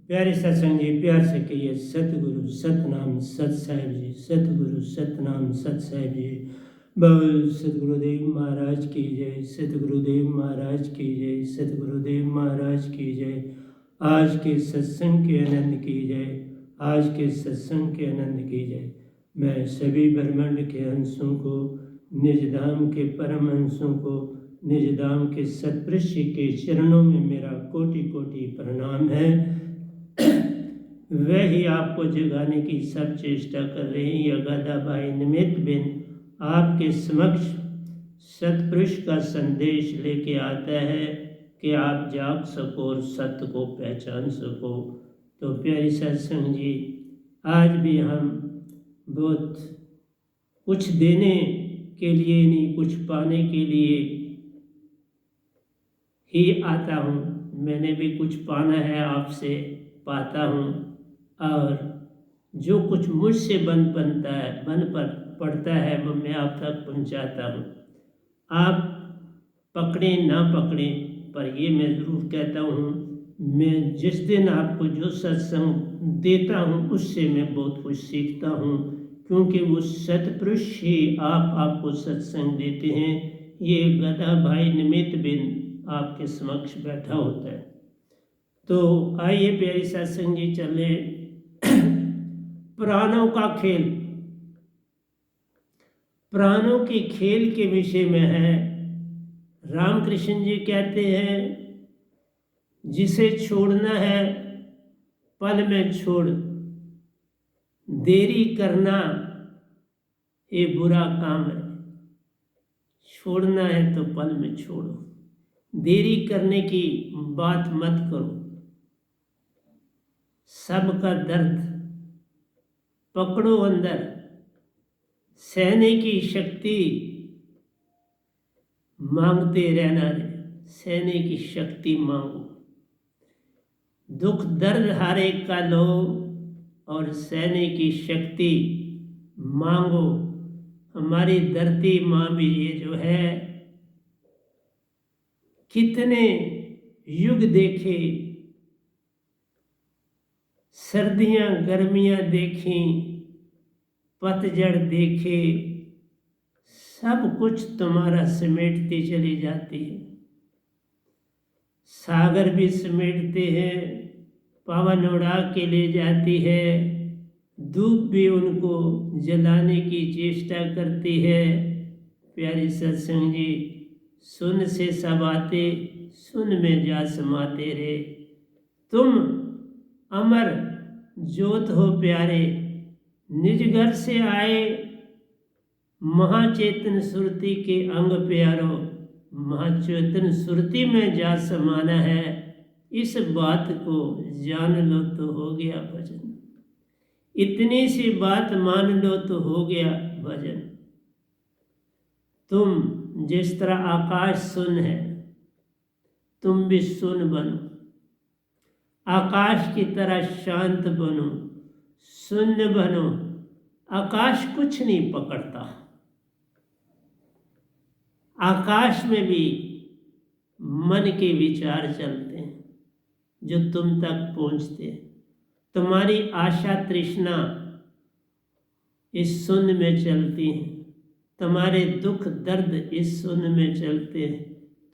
प्यारे सत्संग जी, प्यार से कहिए सतगुरु सतनाम सत साहिब जी, सतगुरु सतनाम सत साहिब जी। बोल सतगुरुदेव महाराज की जय, सतगुरुदेव महाराज की जय, सतगुरुदेव महाराज की जय। आज के सत्संग के आनंद की जय, आज के सत्संग के आनंद की जय। मैं सभी ब्रह्मांड के अंशों को, निज धाम के परम अंशों को, निज धाम के सतपुरुष के चरणों में मेरा कोटि कोटि प्रणाम है। वह ही आपको जगाने की सब चेष्टा कर रहे हैं। यह गदा भाई निमित्त बिन आपके समक्ष सतपुरुष का संदेश लेके आता है कि आप जाग सको और सत्य को पहचान सको। तो प्यारी सत्संग जी, आज भी हम बहुत कुछ देने के लिए नहीं, कुछ पाने के लिए ही आता हूँ। मैंने भी कुछ पाना है, आपसे पाता हूँ, और जो कुछ मुझसे बन पड़ता है वो मैं आप तक पहुँचाता हूँ। आप पकड़ें ना पकड़ें, पर ये मैं ज़रूर कहता हूँ, मैं जिस दिन आपको जो सत्संग देता हूँ उससे मैं बहुत कुछ सीखता हूँ, क्योंकि वो सतपुरुष ही आपको सत्संग देते हैं। ये गदा भाई निमित्त बिन आपके समक्ष बैठा होता है। तो आइए प्यारी सत्संग जी, चले प्राणों का खेल। प्राणों के खेल के विषय में है। रामकृष्ण जी कहते हैं, जिसे छोड़ना है पल में छोड़, देरी करना ये बुरा काम है। छोड़ना है तो पल में छोड़ो, देरी करने की बात मत करो। सबका दर्द पकड़ो अंदर, सहने की शक्ति मांगते रहना रे, सहने की शक्ति मांगो। दुख दर्द हर एक का लो और सहने की शक्ति मांगो। हमारी धरती माँ भी ये जो है, कितने युग देखे, सर्दियाँ गर्मियाँ देखी, पतझड़ देखे, सब कुछ तुम्हारा समेटती चली जाती है। सागर भी समेटते हैं, पवन उड़ा के ले जाती है, धूप भी उनको जलाने की चेष्टा करती है। प्यारी सत्संग जी, सुन से सब आते, सुन में जा समाते रे। तुम अमर ज्योत हो प्यारे, निज घर से आए महाचेतन सुरती के अंग प्यारो। महाचेतन सुरती में जा समाना है, इस बात को जान लो तो हो गया भजन। इतनी सी बात मान लो तो हो गया भजन। तुम जिस तरह आकाश सुन है, तुम भी सुन बनो, आकाश की तरह शांत बनो, शून्य बनो। आकाश कुछ नहीं पकड़ता, आकाश में भी मन के विचार चलते हैं जो तुम तक पहुंचते हैं। तुम्हारी आशा तृष्णा इस शून्य में चलती हैं, तुम्हारे दुख दर्द इस शून्य में चलते हैं,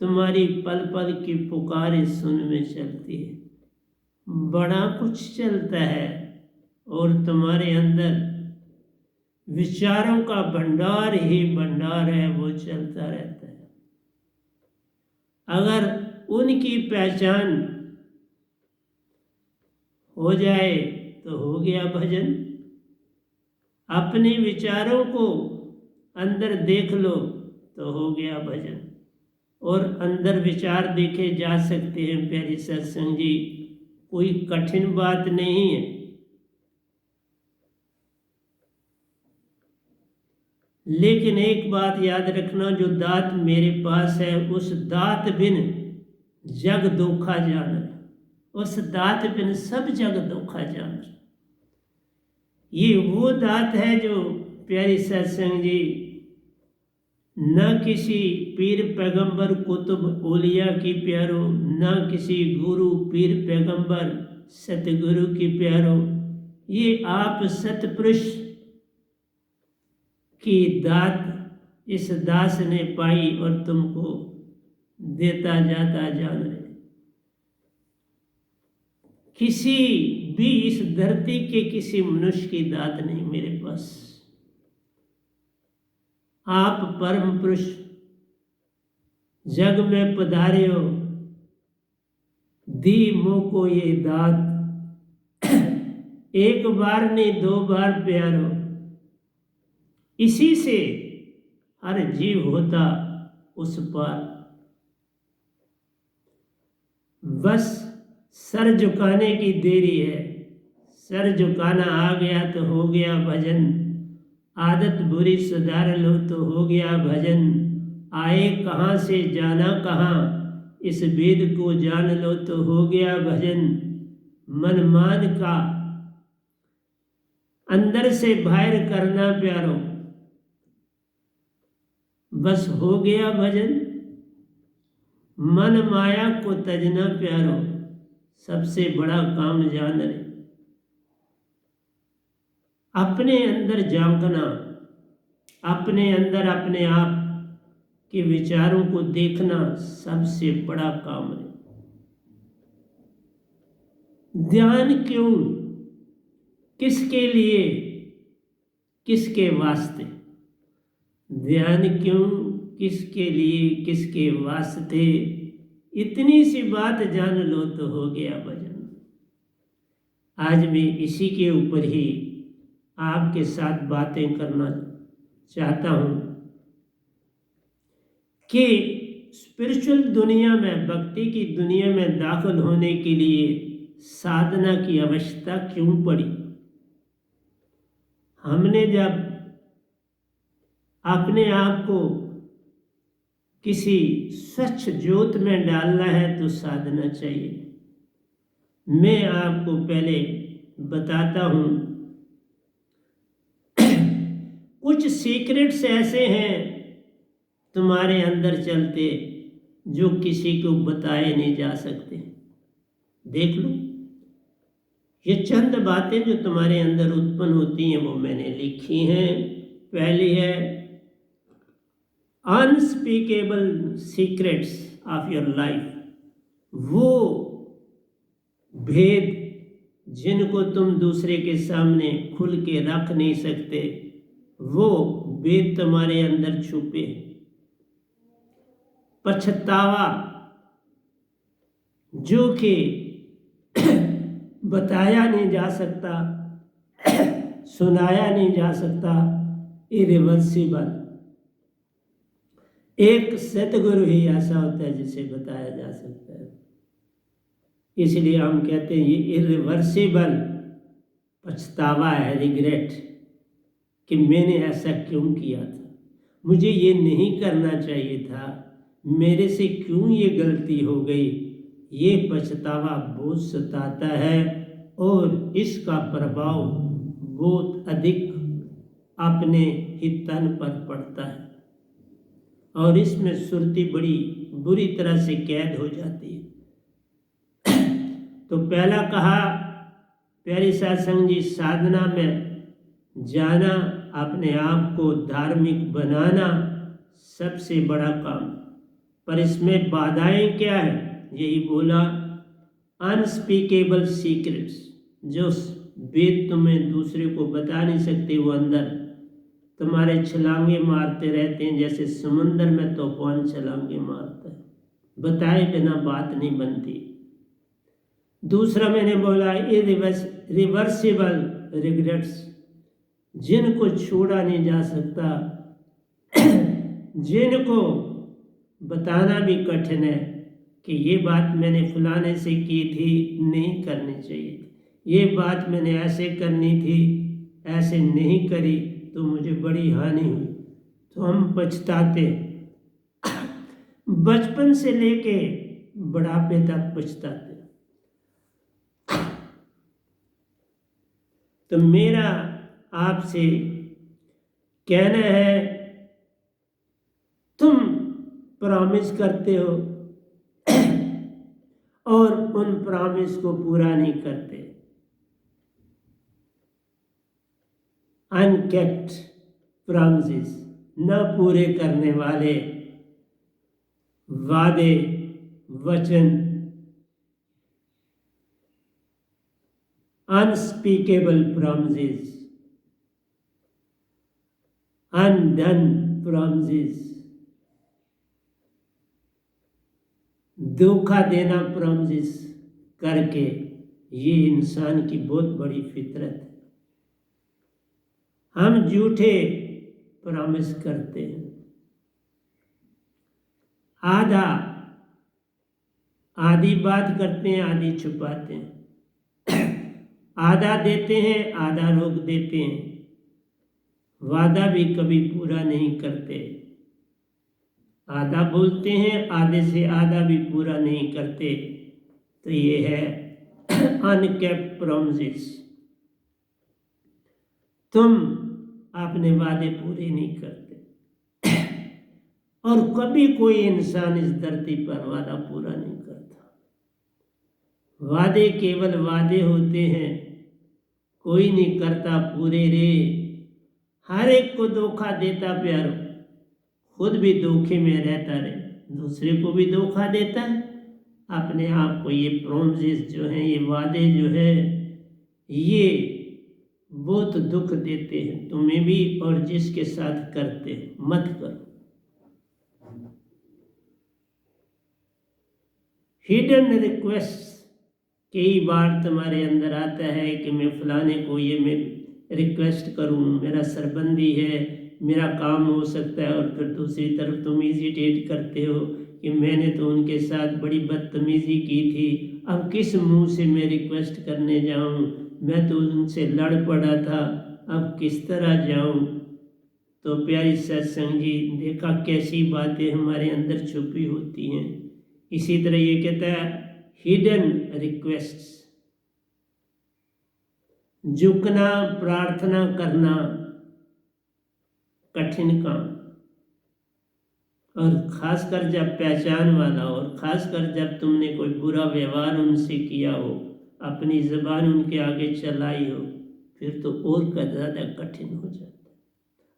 तुम्हारी पल पल की पुकार इस शून्य में चलती है। बड़ा कुछ चलता है और तुम्हारे अंदर विचारों का भंडार ही भंडार है, वो चलता रहता है। अगर उनकी पहचान हो जाए तो हो गया भजन। अपने विचारों को अंदर देख लो तो हो गया भजन। और अंदर विचार देखे जा सकते हैं प्यारी सत्संग जी, कोई कठिन बात नहीं है। लेकिन एक बात याद रखना, जो दात मेरे पास है उस दात बिन जग धोखा जानर, उस दात बिन सब जग धोखा जानर। ये वो दात है जो प्यारी सत्संग जी, न किसी पीर पैगंबर कुतुब ओलिया की प्यारो, न किसी गुरु पीर पैगंबर सतगुरु की प्यारो, ये आप सतपुरुष की दात इस दास ने पाई और तुमको देता जाता जान रहे। किसी भी इस धरती के किसी मनुष्य की दात नहीं मेरे पास। आप परम पुरुष जग में पधारे हो, दी मोको ये दात, एक बार नहीं 2 बार प्यारो, इसी से हर जीव होता उस पार। बस सर झुकाने की देरी है, सर झुकाना आ गया तो हो गया भजन, आदत बुरी सुधार लो तो हो गया भजन, आए कहाँ से जाना कहाँ, इस वेद को जान लो तो हो गया भजन, मन मान का अंदर से बाहर करना प्यारो, बस हो गया भजन, मन माया को तजना प्यारो, सबसे बड़ा काम जान रहे। अपने अंदर झांकना, अपने अंदर अपने आप के विचारों को देखना सबसे बड़ा काम है। ध्यान क्यों, किसके लिए, किसके वास्ते? ध्यान क्यों, किसके लिए, किसके वास्ते? इतनी सी बात जान लो तो हो गया भजन। आज मैं इसी के ऊपर ही आपके साथ बातें करना चाहता हूँ कि स्पिरिचुअल दुनिया में, भक्ति की दुनिया में दाखिल होने के लिए साधना की आवश्यकता क्यों पड़ी। हमने जब अपने आप को किसी स्वच्छ ज्योत में डालना है तो साधना चाहिए। मैं आपको पहले बताता हूँ, कुछ सीक्रेट्स ऐसे हैं तुम्हारे अंदर चलते जो किसी को बताए नहीं जा सकते। देख लो, ये चंद बातें जो तुम्हारे अंदर उत्पन्न होती हैं वो मैंने लिखी हैं। पहली है unspeakable secrets of your life, वो भेद जिनको तुम दूसरे के सामने खुल के रख नहीं सकते, वो भेद तुम्हारे अंदर छुपे। पछतावा जो कि बताया नहीं जा सकता, सुनाया नहीं जा सकता, इरिवर्सिबल। एक सतगुरु ही ऐसा होता है जिसे बताया जा सकता है, इसलिए हम कहते हैं ये इरिवर्सिबल पछतावा है, रिग्रेट, कि मैंने ऐसा क्यों किया था, मुझे ये नहीं करना चाहिए था, मेरे से क्यों ये गलती हो गई। ये पछतावा बहुत सताता है और इसका प्रभाव बहुत अधिक अपने ही तन पर पड़ता है और इसमें सुरती बड़ी बुरी तरह से कैद हो जाती है। तो पहला कहा प्यारी सत्संग जी, साधना में जाना, अपने आप को धार्मिक बनाना सबसे बड़ा काम, पर इसमें बाधाएं क्या है? यही बोला, अनस्पीकेबल सीक्रेट्स, जो वेद तुम्हें दूसरे को बता नहीं सकते, वो अंदर तुम्हारे छलांगे मारते रहते हैं, जैसे समुंदर में तूफान छलांगे मारता है, बताए बिना बात नहीं बनती। दूसरा मैंने बोला इरिवर्सिबल रिग्रेट्स, जिनको छोड़ा नहीं जा सकता, जिनको बताना भी कठिन है कि ये बात मैंने फलाने से की थी, नहीं करनी चाहिए थी, ये बात मैंने ऐसे करनी थी, ऐसे नहीं करी तो मुझे बड़ी हानि हुई, तो हम पछताते, बचपन से लेके बुढ़ापे तक पछताते। तो मेरा आपसे कहना है, तुम प्रॉमिस करते हो और उन प्रॉमिस को पूरा नहीं करते। अनकेप्ट प्रॉमिसेस, न पूरे करने वाले वादे वचन, अनस्पीकेबल प्रॉमिसेस, अनडन प्रॉमिसेस, धोखा देना प्रॉमिसेस करके, ये इंसान की बहुत बड़ी फितरत है। हम झूठे प्रॉमिस करते हैं, आधी बात करते हैं, आधी छुपाते हैं, आधा देते हैं, आधा रोक देते हैं, वादा भी कभी पूरा नहीं करते, आधा बोलते हैं, आधे से आधा भी पूरा नहीं करते। तो ये है अनकेप्ट प्रॉमिसेस। तुम अपने वादे पूरे नहीं करते, और कभी कोई इंसान इस धरती पर वादा पूरा नहीं करता। वादे केवल वादे होते हैं, कोई नहीं करता पूरे रे। हर एक को धोखा देता प्यारो, खुद भी धोखे में रहता रहे, दूसरे को भी धोखा देता है, अपने आप को। ये प्रॉमिसेस जो हैं, ये वादे जो है, ये बहुत दुख देते हैं तुम्हें भी और जिसके साथ करते हैं। मत करो। हिडन रिक्वेस्ट, कई बार तुम्हारे अंदर आता है कि मैं फलाने को ये मैं रिक्वेस्ट करूं, मेरा सरबंदी है, मेरा काम हो सकता है, और फिर दूसरी तरफ तुम इजिटेट करते हो कि मैंने तो उनके साथ बड़ी बदतमीजी की थी, अब किस मुंह से मैं रिक्वेस्ट करने जाऊं, मैं तो उनसे लड़ पड़ा था, अब किस तरह जाऊं। तो प्यारी सत्संग जी, देखा कैसी बातें हमारे अंदर छुपी होती हैं। इसी तरह ये कहता है हिडन रिक्वेस्ट्स, झुकना, प्रार्थना करना कठिन काम, और खासकर जब पहचान वाला हो, और खासकर जब तुमने कोई बुरा व्यवहार उनसे किया हो, अपनी ज़बान उनके आगे चलाई हो, फिर तो और ज़्यादा कठिन हो जाता है,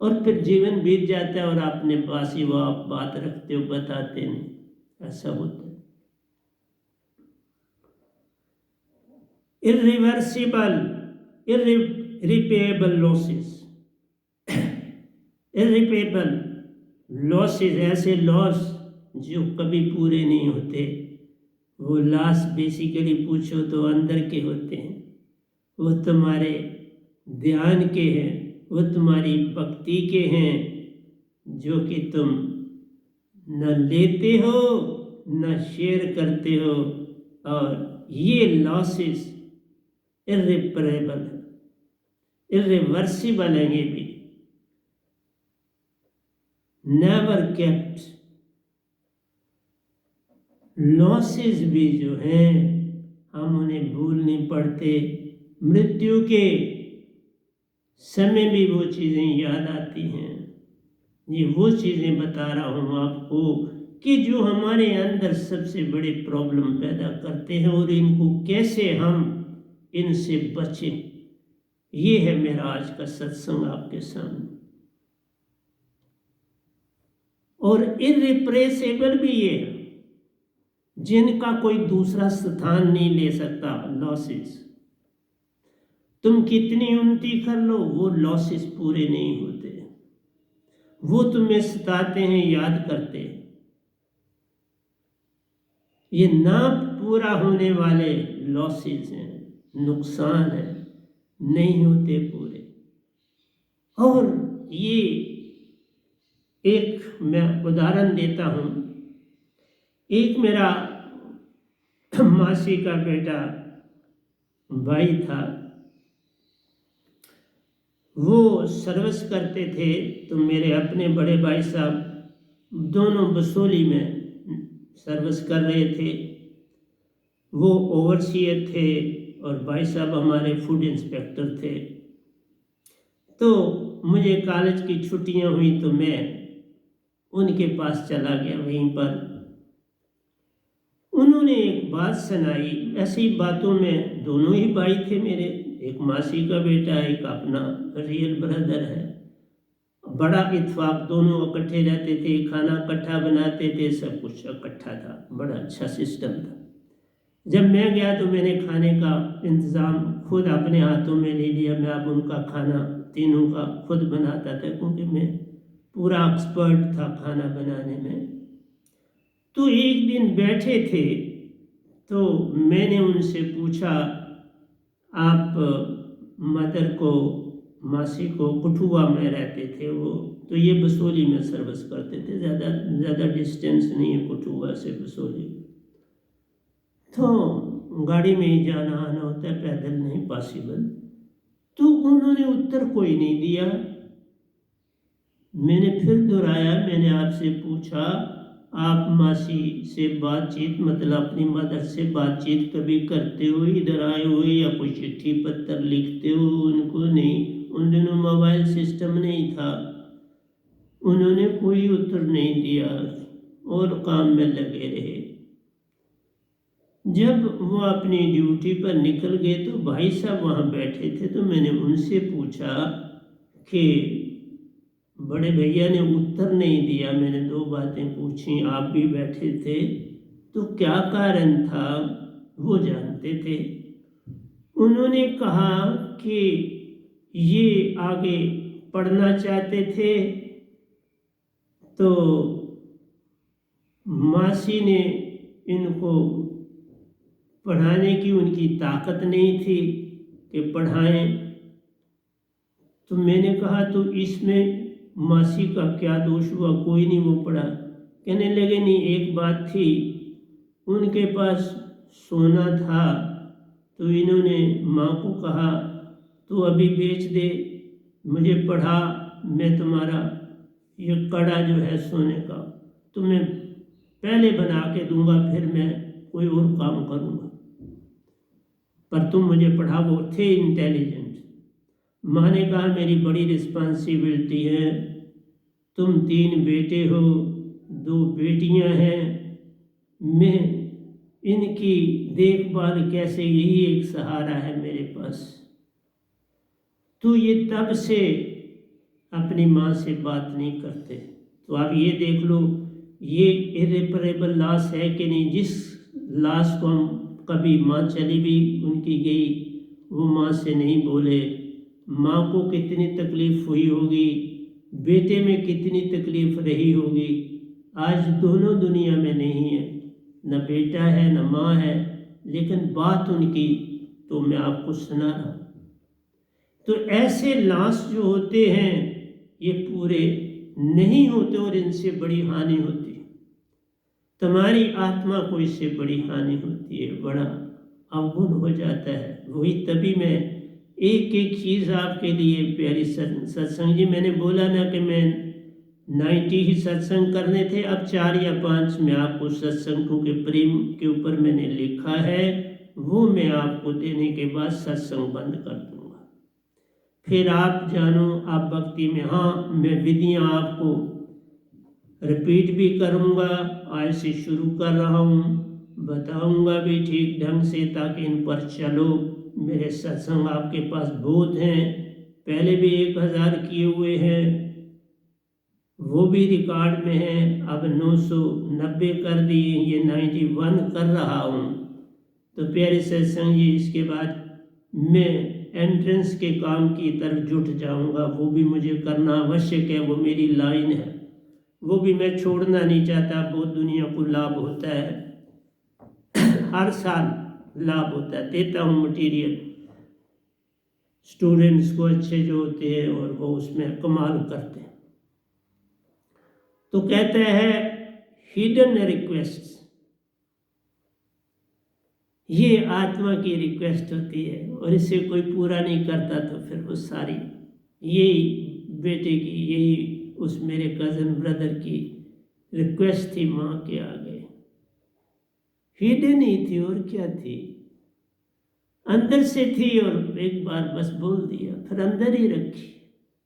और फिर जीवन बीत जाता है और अपने पास ही वो आप बात रखते हो, बताते नहीं। ऐसा होता है। इरिवर्सिबल, इरिपेबल लॉसेस, इरिपेबल लॉसेस, ऐसे लॉस जो कभी पूरे नहीं होते। वो लॉस बेसिकली पूछो तो अंदर के होते हैं, वो तुम्हारे ध्यान के हैं, वो तुम्हारी भक्ति के हैं, जो कि तुम न लेते हो न शेयर करते हो। और ये लॉसेस इरिपेरेबल है, इरिवर्सिबल है। ये भी नेवर केप्ट लॉसेस भी जो हैं, हम उन्हें भूल नहीं पड़ते। मृत्यु के समय भी वो चीज़ें याद आती हैं। ये वो चीज़ें बता रहा हूँ आपको कि जो हमारे अंदर सबसे बड़े प्रॉब्लम पैदा करते हैं, और इनको कैसे हम इनसे बचें। ये है मेरा आज का सत्संग आपके सामने। और इरिप्रेसेबल भी ये है, जिनका कोई दूसरा स्थान नहीं ले सकता। लॉसेस तुम कितनी उन्नति कर लो, वो लॉसेस पूरे नहीं होते, वो तुम्हें सताते हैं, याद करते हैं। ये ना पूरा होने वाले लॉसेस हैं, नुकसान है, नहीं होते पूरे। और ये एक मैं उदाहरण देता हूँ। एक मेरा मासी का बेटा भाई था, वो सर्विस करते थे। तो मेरे अपने बड़े भाई साहब दोनों बसोली में सर्विस कर रहे थे। वो ओवरसीयर थे और भाई साहब हमारे फूड इंस्पेक्टर थे। तो मुझे कॉलेज की छुट्टियां हुई तो मैं उनके पास चला गया। वहीं पर उन्होंने एक बात सुनाई। ऐसी बातों में दोनों ही भाई थे मेरे, एक मासी का बेटा, एक अपना रियल ब्रदर है। बड़ा इत्तेफाक, दोनों इकट्ठे रहते थे, खाना इकट्ठा बनाते थे, सब कुछ इकट्ठा था, बड़ा अच्छा सिस्टम था। जब मैं गया तो मैंने खाने का इंतज़ाम खुद अपने हाथों में ले लिया। मैं अब उनका खाना तीनों का खुद बनाता था, क्योंकि मैं पूरा एक्सपर्ट था खाना बनाने में। तो एक दिन बैठे थे तो मैंने उनसे पूछा, आप मदर को, मासी को, कठुआ में रहते थे वो, तो ये बसोली में सर्विस करते थे, ज़्यादा डिस्टेंस नहीं है कठुआ से बसोली, तो गाड़ी में ही जाना आना होता है, पैदल नहीं पॉसिबल। तो उन्होंने उत्तर कोई नहीं दिया। मैंने फिर दोहराया, मैंने आपसे पूछा, आप मासी से बातचीत, मतलब अपनी मदर से बातचीत कभी करते हो, इधर आए हो, या कोई चिट्ठी पत्र लिखते हो उनको? नहीं, उन दिनों मोबाइल सिस्टम नहीं था। उन्होंने कोई उत्तर नहीं दिया और काम में लगे रहे। जब वो अपनी ड्यूटी पर निकल गए तो भाई साहब वहाँ बैठे थे, तो मैंने उनसे पूछा कि बड़े भैया ने उत्तर नहीं दिया, मैंने दो बातें पूछी, आप भी बैठे थे, तो क्या कारण था? वो जानते थे। उन्होंने कहा कि ये आगे पढ़ना चाहते थे, तो मासी ने इनको पढ़ाने की उनकी ताकत नहीं थी कि पढ़ाएं। तो मैंने कहा, तो इसमें मासी का क्या दोष हुआ? कोई नहीं, वो पढ़ा। कहने लगे, नहीं, एक बात थी, उनके पास सोना था, तो इन्होंने माँ को कहा, तो अभी बेच दे, मुझे पढ़ा, मैं तुम्हारा ये कड़ा जो है सोने का, तो मैं पहले बना के दूंगा, फिर मैं कोई और काम करूँगा, पर तुम मुझे पढ़ा। वो थे इंटेलिजेंट। माँ ने कहा, मेरी बड़ी रिस्पॉन्सिबिलिटी है, तुम 3 बेटे हो, 2 बेटियां हैं, मैं इनकी देखभाल कैसे, यही एक सहारा है मेरे पास। तो ये तब से अपनी माँ से बात नहीं करते। तो आप ये देख लो, ये इरेपरेबल लॉस है कि नहीं। जिस लॉस को हम, कभी माँ चली भी उनकी गई, वो माँ से नहीं बोले, माँ को कितनी तकलीफ़ हुई होगी, बेटे में कितनी तकलीफ़ रही होगी। आज दोनों दुनिया में नहीं है, न बेटा है न माँ है, लेकिन बात उनकी तो मैं आपको सुना रहा हूँ। तो ऐसे लाश जो होते हैं ये पूरे नहीं होते और इनसे बड़ी हानि होती है। तुम्हारी आत्मा को इससे बड़ी हानि होती है, बड़ा अवगुण हो जाता है। वही तभी मैं एक एक चीज़ आपके लिए प्यारी सत्संग जी, मैंने बोला ना कि मैं 90 ही सत्संग करने थे, अब 4 या 5 में आपको सत्संगों के प्रेम के ऊपर मैंने लिखा है, वो मैं आपको देने के बाद सत्संग बंद कर दूंगा। फिर आप जानो, आप भक्ति में। हाँ, मैं विधियाँ आपको रिपीट भी करूँगा, आज से शुरू कर रहा हूँ, बताऊँगा भी ठीक ढंग से, ताकि इन पर चलो। मेरे सत्संग आपके पास बहुत हैं, पहले भी 1000 किए हुए हैं, वो भी रिकॉर्ड में हैं। अब 990 कर दिए, ये 91 कर रहा हूँ। तो प्यारे सत्संग जी, इसके बाद मैं एंट्रेंस के काम की तरफ जुट जाऊँगा, वो भी मुझे करना आवश्यक है, वो मेरी लाइन है, वो भी मैं छोड़ना नहीं चाहता। बहुत दुनिया को लाभ होता है, हर साल लाभ होता है, देता हूँ मटेरियल स्टूडेंट्स को अच्छे जो होते हैं, और वो उसमें कमाल करते हैं। तो कहते हैं हिडन रिक्वेस्ट, ये आत्मा की रिक्वेस्ट होती है, और इसे कोई पूरा नहीं करता तो फिर वो सारी, यही बेटे की, यही उस मेरे कज़न ब्रदर की रिक्वेस्ट थी माँ के आगे। हिडन ही थी, और क्या थी, अंदर से थी, और एक बार बस बोल दिया, फिर अंदर ही रखी,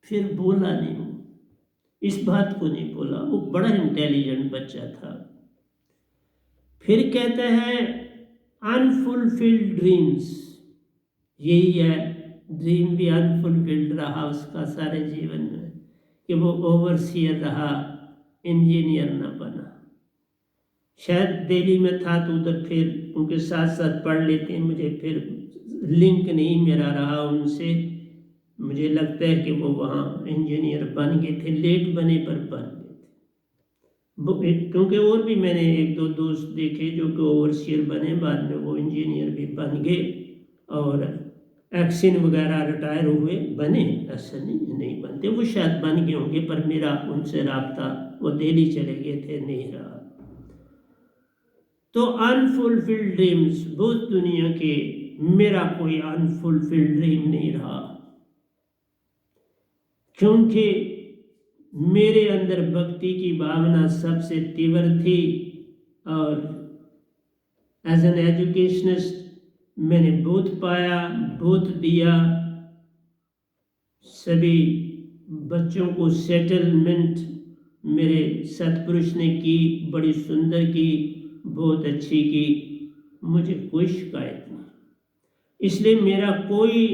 फिर बोला नहीं, इस बात को नहीं बोला। वो बड़ा इंटेलिजेंट बच्चा था। फिर कहता है अनफुलफिल्ड ड्रीम्स, यही है, ड्रीम भी अनफुलफिल्ड रहा उसका सारे जीवन में, कि वो ओवरसियर रहा, इंजीनियर न बना। शायद दिल्ली में था तो उधर फिर उनके साथ साथ पढ़ लेते, मुझे फिर लिंक नहीं मेरा रहा उनसे। मुझे लगता है कि वो वहाँ इंजीनियर बन गए थे, लेट बने पर बन गए थे। क्योंकि और भी मैंने एक दो दोस्त देखे जो कि ओवरसियर बने, बाद में वो इंजीनियर भी बन गए और एक्सिन वगैरह रिटायर हुए, बने, ऐसा नहीं बनते, वो शायद बन गए होंगे, पर मेरा उनसे राब्ता, वो दिल्ली चले गए थे, नहीं रहा। तो अनफुलफिल्ड ड्रीम्स बहुत दुनिया के, मेरा कोई अनफुलफिल्ड ड्रीम नहीं रहा, क्योंकि मेरे अंदर भक्ति की भावना सबसे तीव्र थी। और एज एन एजुकेशनिस्ट मैंने बहुत पाया, बहुत दिया, सभी बच्चों को सेटलमेंट मेरे सतपुरुष ने की, बड़ी सुंदर की, बहुत अच्छी की, मुझे कोई शिकायत नहीं। इसलिए मेरा कोई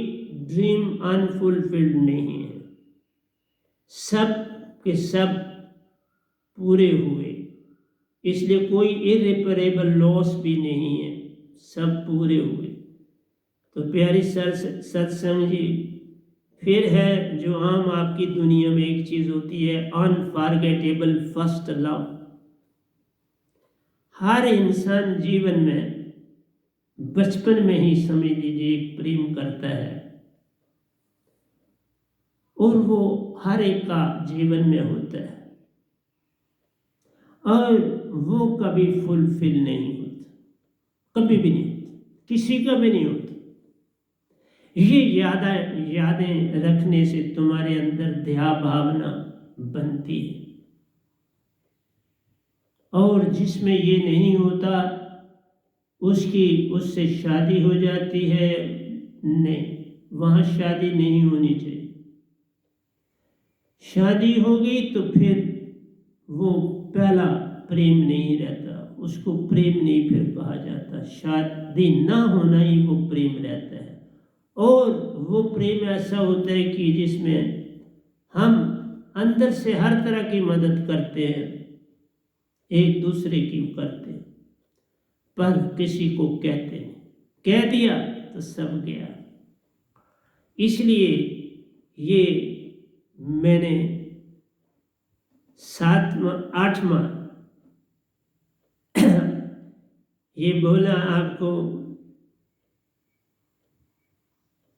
ड्रीम अनफुलफिल्ड नहीं है, सब के सब पूरे हुए, इसलिए कोई इरिपेरेबल लॉस भी नहीं है, सब पूरे हुए। तो प्यारी सत्संग जी, फिर है जो आम आपकी दुनिया में एक चीज होती है, अनफॉरगेटेबल फर्स्ट लव। हर इंसान जीवन में बचपन में ही समझ लीजिए एक प्रेम करता है, और वो हर एक का जीवन में होता है, और वो कभी फुलफिल नहीं होता, कभी भी नहीं होता, किसी का भी नहीं होता। ये यादें रखने से तुम्हारे अंदर दया भावना बनती है, और जिसमें ये नहीं होता उससे शादी हो जाती है, नहीं, वहां शादी नहीं होनी चाहिए। शादी हो गई तो फिर वो पहला प्रेम नहीं रहता, उसको प्रेम नहीं फिर कहा जाता, शादी ना होना ही वो प्रेम रहता है। और वो प्रेम ऐसा होता है कि जिसमें हम अंदर से हर तरह की मदद करते हैं, एक दूसरे की करते हैं, पर किसी को कहते नहीं, कह दिया तो सब गया। इसलिए ये मैंने 8वां ये बोला आपको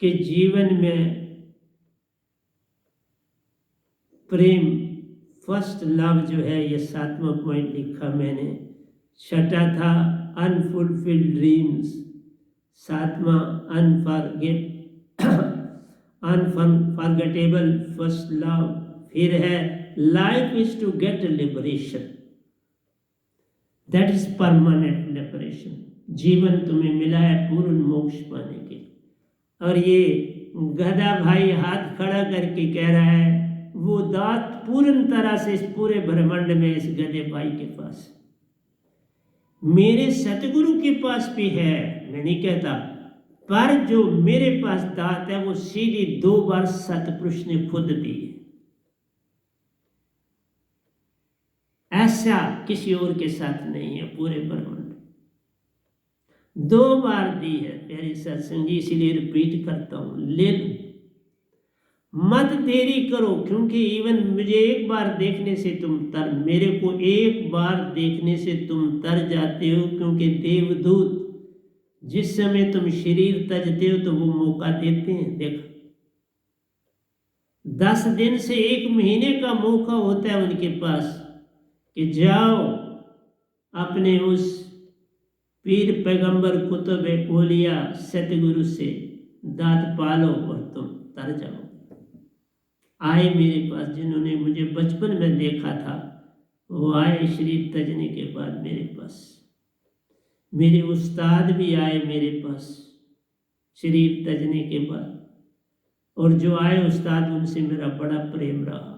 कि जीवन में प्रेम फर्स्ट लव जो है, ये 7वां पॉइंट लिखा मैंने। 6ठा था अनफुलफिल्ड ड्रीम्स, 7वां अनफॉरगेटेबल फर्स्ट लव, फिर है life is to get liberation, that is permanent liberation. जीवन तुम्हें मिला है पूर्ण मोक्ष पाने के। और ये गधा भाई हाथ खड़ा करके कह रहा है, वो दात पूर्ण तरह से इस पूरे ब्रह्मांड में इस गधे भाई के पास, मेरे सतगुरु के पास भी है, मैं नहीं कहता, पर जो मेरे पास दात है वो सीधी 2 बार सतपुरुष ने खुद दी है, ऐसा किसी और के साथ नहीं है पूरे ब्रह्मांड, 2 बार दी है प्यारी सत्संग जी। इसीलिए रिपीट करता हूं, ले लो, मत देरी करो, क्योंकि इवन मुझे एक बार देखने से तुम तर, मेरे को एक बार देखने से तुम तर जाते हो, क्योंकि देवदूत जिस समय तुम शरीर तजते हो तो वो मौका देते हैं। देखो 10 दिन से 1 महीने का मौका होता है उनके पास कि जाओ अपने उस पीर पैगंबर कुतुब औलिया सतगुरु से दात पालो और तुम तर जाओ। आए मेरे पास, जिन्होंने मुझे बचपन में देखा था वो आए शरीर तजने के बाद मेरे पास, मेरे उस्ताद भी आए मेरे पास शरीर तजने के बाद, और जो आए उस्ताद उनसे मेरा बड़ा प्रेम रहा,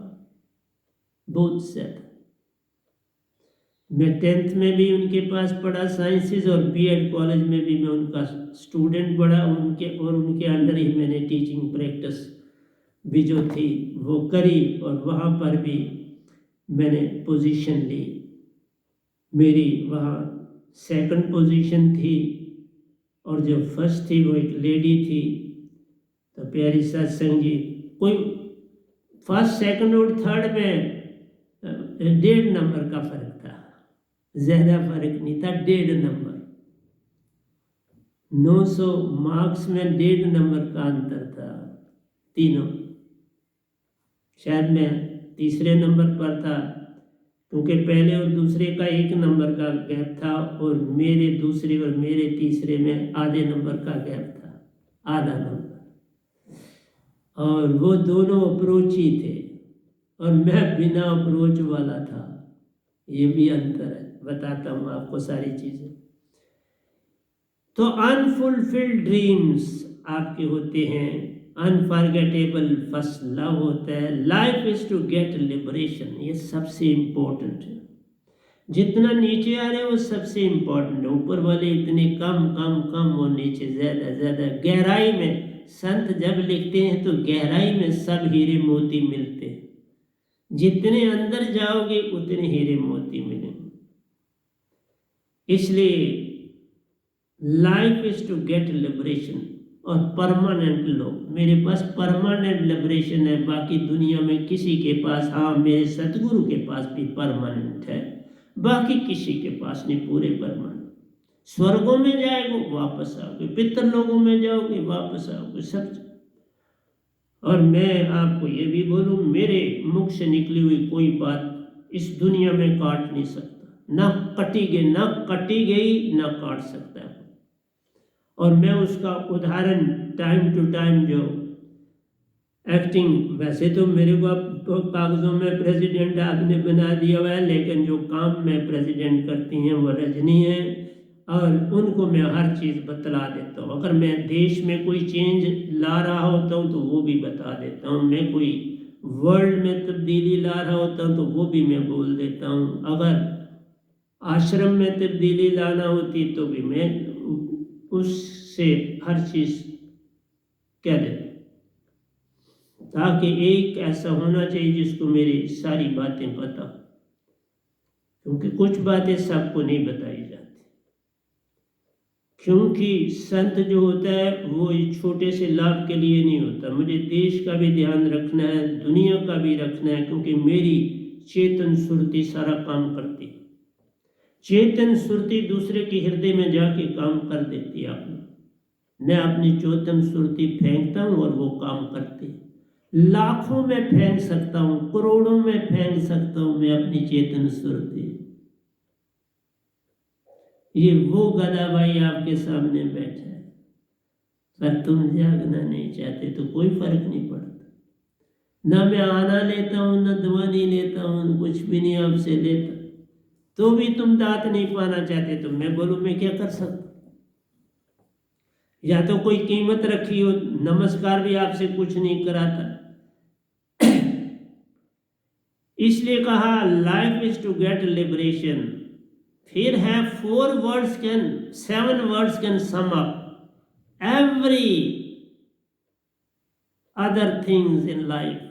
बहुत ज्यादा। मैं 10th में भी उनके पास पढ़ा साइंसेज, और बीएड कॉलेज में भी मैं उनका स्टूडेंट पढ़ा, उनके अंडर ही मैंने टीचिंग प्रैक्टिस भी जो थी वो करी, और वहाँ पर भी मैंने पोजीशन ली। मेरी वहाँ सेकंड पोजीशन थी, और जो फर्स्ट थी वो एक लेडी थी। तो प्यारी सत्संग जी, कोई फर्स्ट सेकंड और थर्ड में 1.5 नंबर का फर्क था, ज़्यादा फर्क नहीं था, 1.5 नंबर। 900 मार्क्स में 1.5 नंबर का अंतर था तीनों। शायद मैं तीसरे नंबर पर था, क्योंकि पहले और दूसरे का 1 नंबर का गैप था, और मेरे दूसरे और मेरे तीसरे में आधे नंबर का गैप था, आधा नंबर। और वो दोनों अप्रोच ही थे, और मैं बिना अप्रोच वाला था। ये भी अंतर है, बताता हूँ आपको सारी चीज़ें। तो अनफुलफिल्ड ड्रीम्स आपके होते हैं, अनफॉरगेटेबल फर्स्ट लव होता है, life is to get liberation, ये सबसे इम्पोर्टेंट है। जितना नीचे आ रहे हैं वो सबसे इम्पोर्टेंट है, ऊपर वाले इतने कम कम कम, वो नीचे ज़्यादा ज़्यादा। गहराई में संत जब लिखते हैं तो गहराई में सब हीरे मोती मिलते हैं, जितने अंदर जाओगे उतने हीरे मोती मिलेंगे। इसलिए life is to get liberation, और परमानेंट लो। मेरे पास परमानेंट लिबरेशन है, बाकी दुनिया में किसी के पास, हाँ मेरे सतगुरु के पास भी परमानेंट है, बाकी किसी के पास नहीं, पूरे परमानेंट। स्वर्गों में जाएगो वापस आओगे, पितरलोकों में जाओगे वापस आओगे, सब। और मैं आपको ये भी बोलूँ, मेरे मुख से निकली हुई कोई बात इस दुनिया में काट नहीं सकता, ना कटी गई, ना कटी गई, ना काट सकता है। और मैं उसका उदाहरण टाइम टू टाइम जो एक्टिंग, वैसे तो मेरे को तो कागज़ों में प्रेसिडेंट आपने बना दिया हुआ है, लेकिन जो काम में प्रेसिडेंट करती हैं वो रजनी है, और उनको मैं हर चीज़ बतला देता हूँ। अगर मैं देश में कोई चेंज ला रहा होता हूँ तो वो भी बता देता हूँ, मैं कोई वर्ल्ड में तब्दीली ला रहा होता हूँ तो वो भी मैं बोल देता हूँ, अगर आश्रम में तब्दीली लाना होती तो भी मैं उससे हर चीज़ कह देता, ताकि एक ऐसा होना चाहिए जिसको मेरी सारी बातें पता, क्योंकि कुछ बातें सबको नहीं बताई जाती। क्योंकि संत जो होता है वो इस छोटे से लाभ के लिए नहीं होता, मुझे देश का भी ध्यान रखना है, दुनिया का भी रखना है, क्योंकि मेरी चेतन सुरति सारा काम करती है। चेतन सुरति दूसरे के हृदय में जाके काम कर देती है। मैं अपनी चेतन सुरति फेंकता हूँ और वो काम करती है। लाखों में फेंक सकता हूँ, करोड़ों में फेंक सकता हूँ मैं अपनी चेतन सुरति। ये वो गधा भाई आपके सामने बैठा है, पर तुम जागना नहीं चाहते तो कोई फर्क नहीं पड़ता। ना मैं आना लेता हूँ, ना दवा नहीं लेता हूँ, कुछ भी नहीं आपसे लेता, तो भी तुम दांत नहीं पाना चाहते, तो मैं बोलूँ मैं क्या कर सकता। या तो कोई कीमत रखी हो, नमस्कार भी आपसे कुछ नहीं कराता। इसलिए कहा life is to get liberation. फिर है 7 words can sum up every other things in life।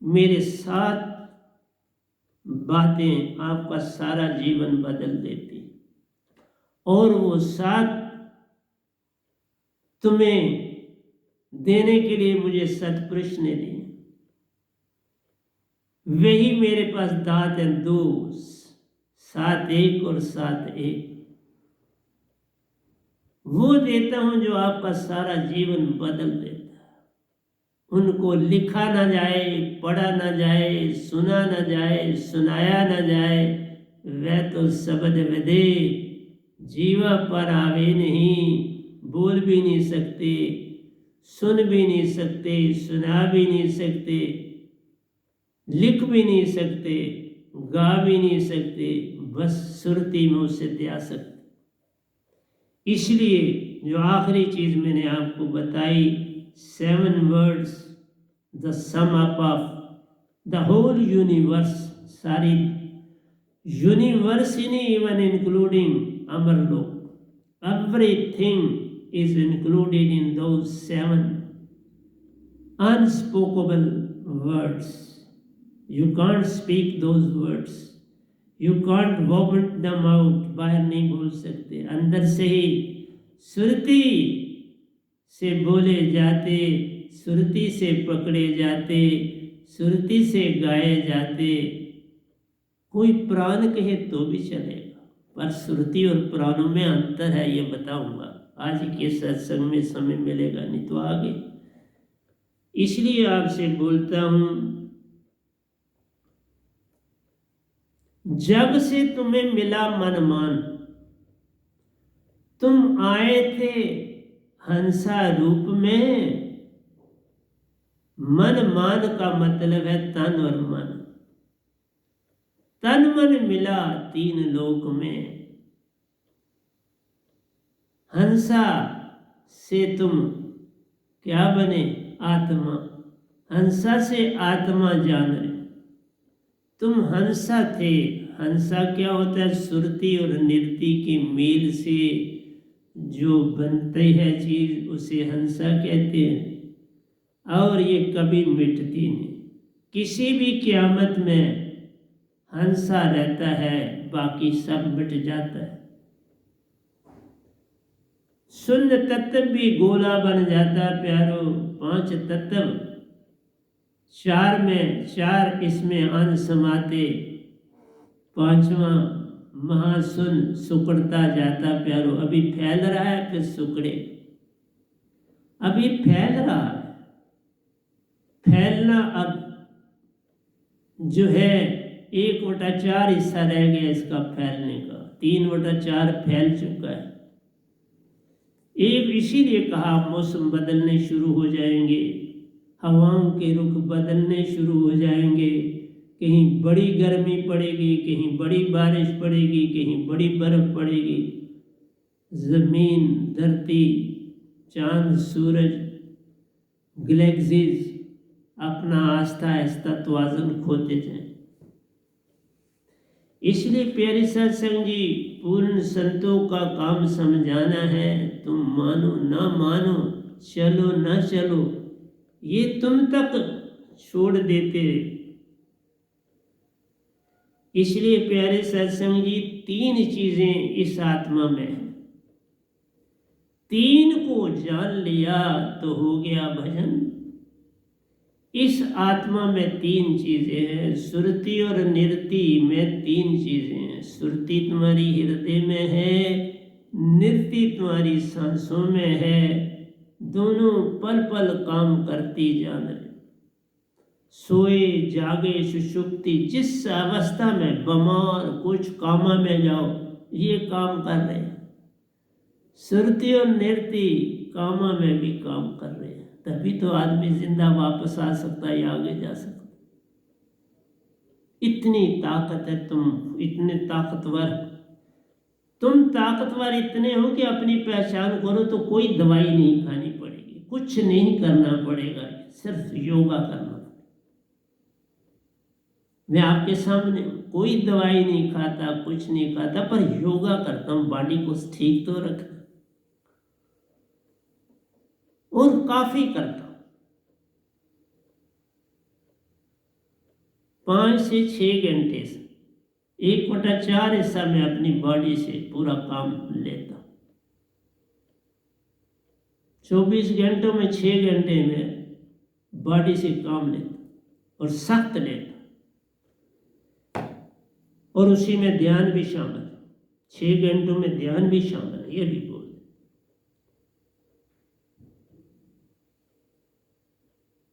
मेरे 7 बातें आपका सारा जीवन बदल देती, और वो 7 तुम्हें देने के लिए मुझे सतपुरुष ने दी। वही मेरे पास दांत हैं 2, 7 एक और 7 एक, वो देता हूं जो आपका सारा जीवन बदल देता है। उनको लिखा ना जाए, पढ़ा ना जाए, सुना ना जाए, सुनाया ना जाए, वह तो शब्द विदे जीवा पर आवे नहीं। बोल भी नहीं सकते, सुन भी नहीं सकते, सुना भी नहीं सकते, लिख भी नहीं सकते, गा भी नहीं सकते, बस सुरती में उसे दे सकते। इसलिए जो आखिरी चीज मैंने आपको बताई, 7 words the sum up of the whole universe, सारी university even including Amarlok, everything is included in those 7 unspeakable words. You can't speak those words, you can't vomit them out, बाहर नहीं बोल सकते, अंदर से ही सुरती से बोले जाते, सुरती से पकड़े जाते, सुरती से गाए जाते। कोई प्राण कहे तो भी चलेगा, पर सुरती और प्राणों में अंतर है, ये बताऊंगा आज के सत्संग में, समय मिलेगा नहीं तो आगे। इसलिए आपसे बोलता हूं, जग से तुम्हें मिला मन मान, तुम आए थे हंसा रूप में। मन मान का मतलब है तन और मन, तन मन मिला 3 लोक में। हंसा से तुम क्या बने? आत्मा। हंसा से आत्मा जान रहे, तुम हंसा थे। हंसा क्या होता है? सुरती और निरति के मेल से जो बनती है चीज, उसे हंसा कहते हैं। और ये कभी मिटती नहीं, किसी भी क़यामत में हंसा रहता है, बाकी सब मिट जाता है। शून्य तत्व भी गोला बन जाता है प्यारो। 5 तत्व, 4 में 4 इसमें अन समाते, 5वां महाशून्य सुकड़ता जाता प्यारो। अभी फैल रहा है फिर सुकड़े, अभी फैल रहा है। फैलना अब जो है 1/4 हिस्सा रह गया इसका फैलने का, 3/4 फैल चुका है। एक इसीलिए कहा मौसम बदलने शुरू हो जाएंगे, हवाओं के रुख बदलने शुरू हो जाएंगे। कहीं बड़ी गर्मी पड़ेगी, कहीं बड़ी बारिश पड़ेगी, कहीं बड़ी बर्फ पड़ेगी। जमीन, धरती, चांद, सूरज, गैलेक्सीज अपना आस्था आस्था तवाज़ुन खोते जाएं। इसलिए प्यारे सत्संग जी, पूर्ण संतों का काम समझाना है। तुम मानो ना मानो, चलो ना चलो, ये तुम तक छोड़ देते। इसलिए प्यारे सत्संग जी, 3 चीजें इस आत्मा में है। 3 को जान लिया तो हो गया भजन। इस आत्मा में 3 चीजें हैं, सुरति और निरति में 3 चीजें हैं। सुरति तुम्हारी हृदय में है, निरति तुम्हारी सांसों में है। दोनों पल पल काम करती जान रहे, सोए जागे सुषुप्ति, जिस अवस्था में बीमार कुछ कामा में जाओ, ये काम कर रहे हैं। सुरति और निरति कामा में भी काम कर रहे हैं, तभी तो आदमी जिंदा वापस आ सकता है या आगे जा सकता है। इतनी ताकत है, तुम इतने ताकतवर, तुम ताकतवर इतने हो कि अपनी पहचान करो तो कोई दवाई नहीं खानी पड़ेगी, कुछ नहीं करना पड़ेगा, सिर्फ योगा करना पड़ेगा। मैं आपके सामने हूं, कोई दवाई नहीं खाता, कुछ नहीं खाता, पर योगा करता हूं, बॉडी को ठीक तो रखना, और काफी करता हूं। 5 से 6 घंटे से 1/4 हिस्सा मैं अपनी बॉडी से पूरा काम लेता हूं। 24 घंटों में 6 घंटे में बॉडी से काम लेता और सख्त लेता, और उसी में ध्यान भी शामिल है। 6 घंटों में ध्यान भी शामिल है, ये भी बोल।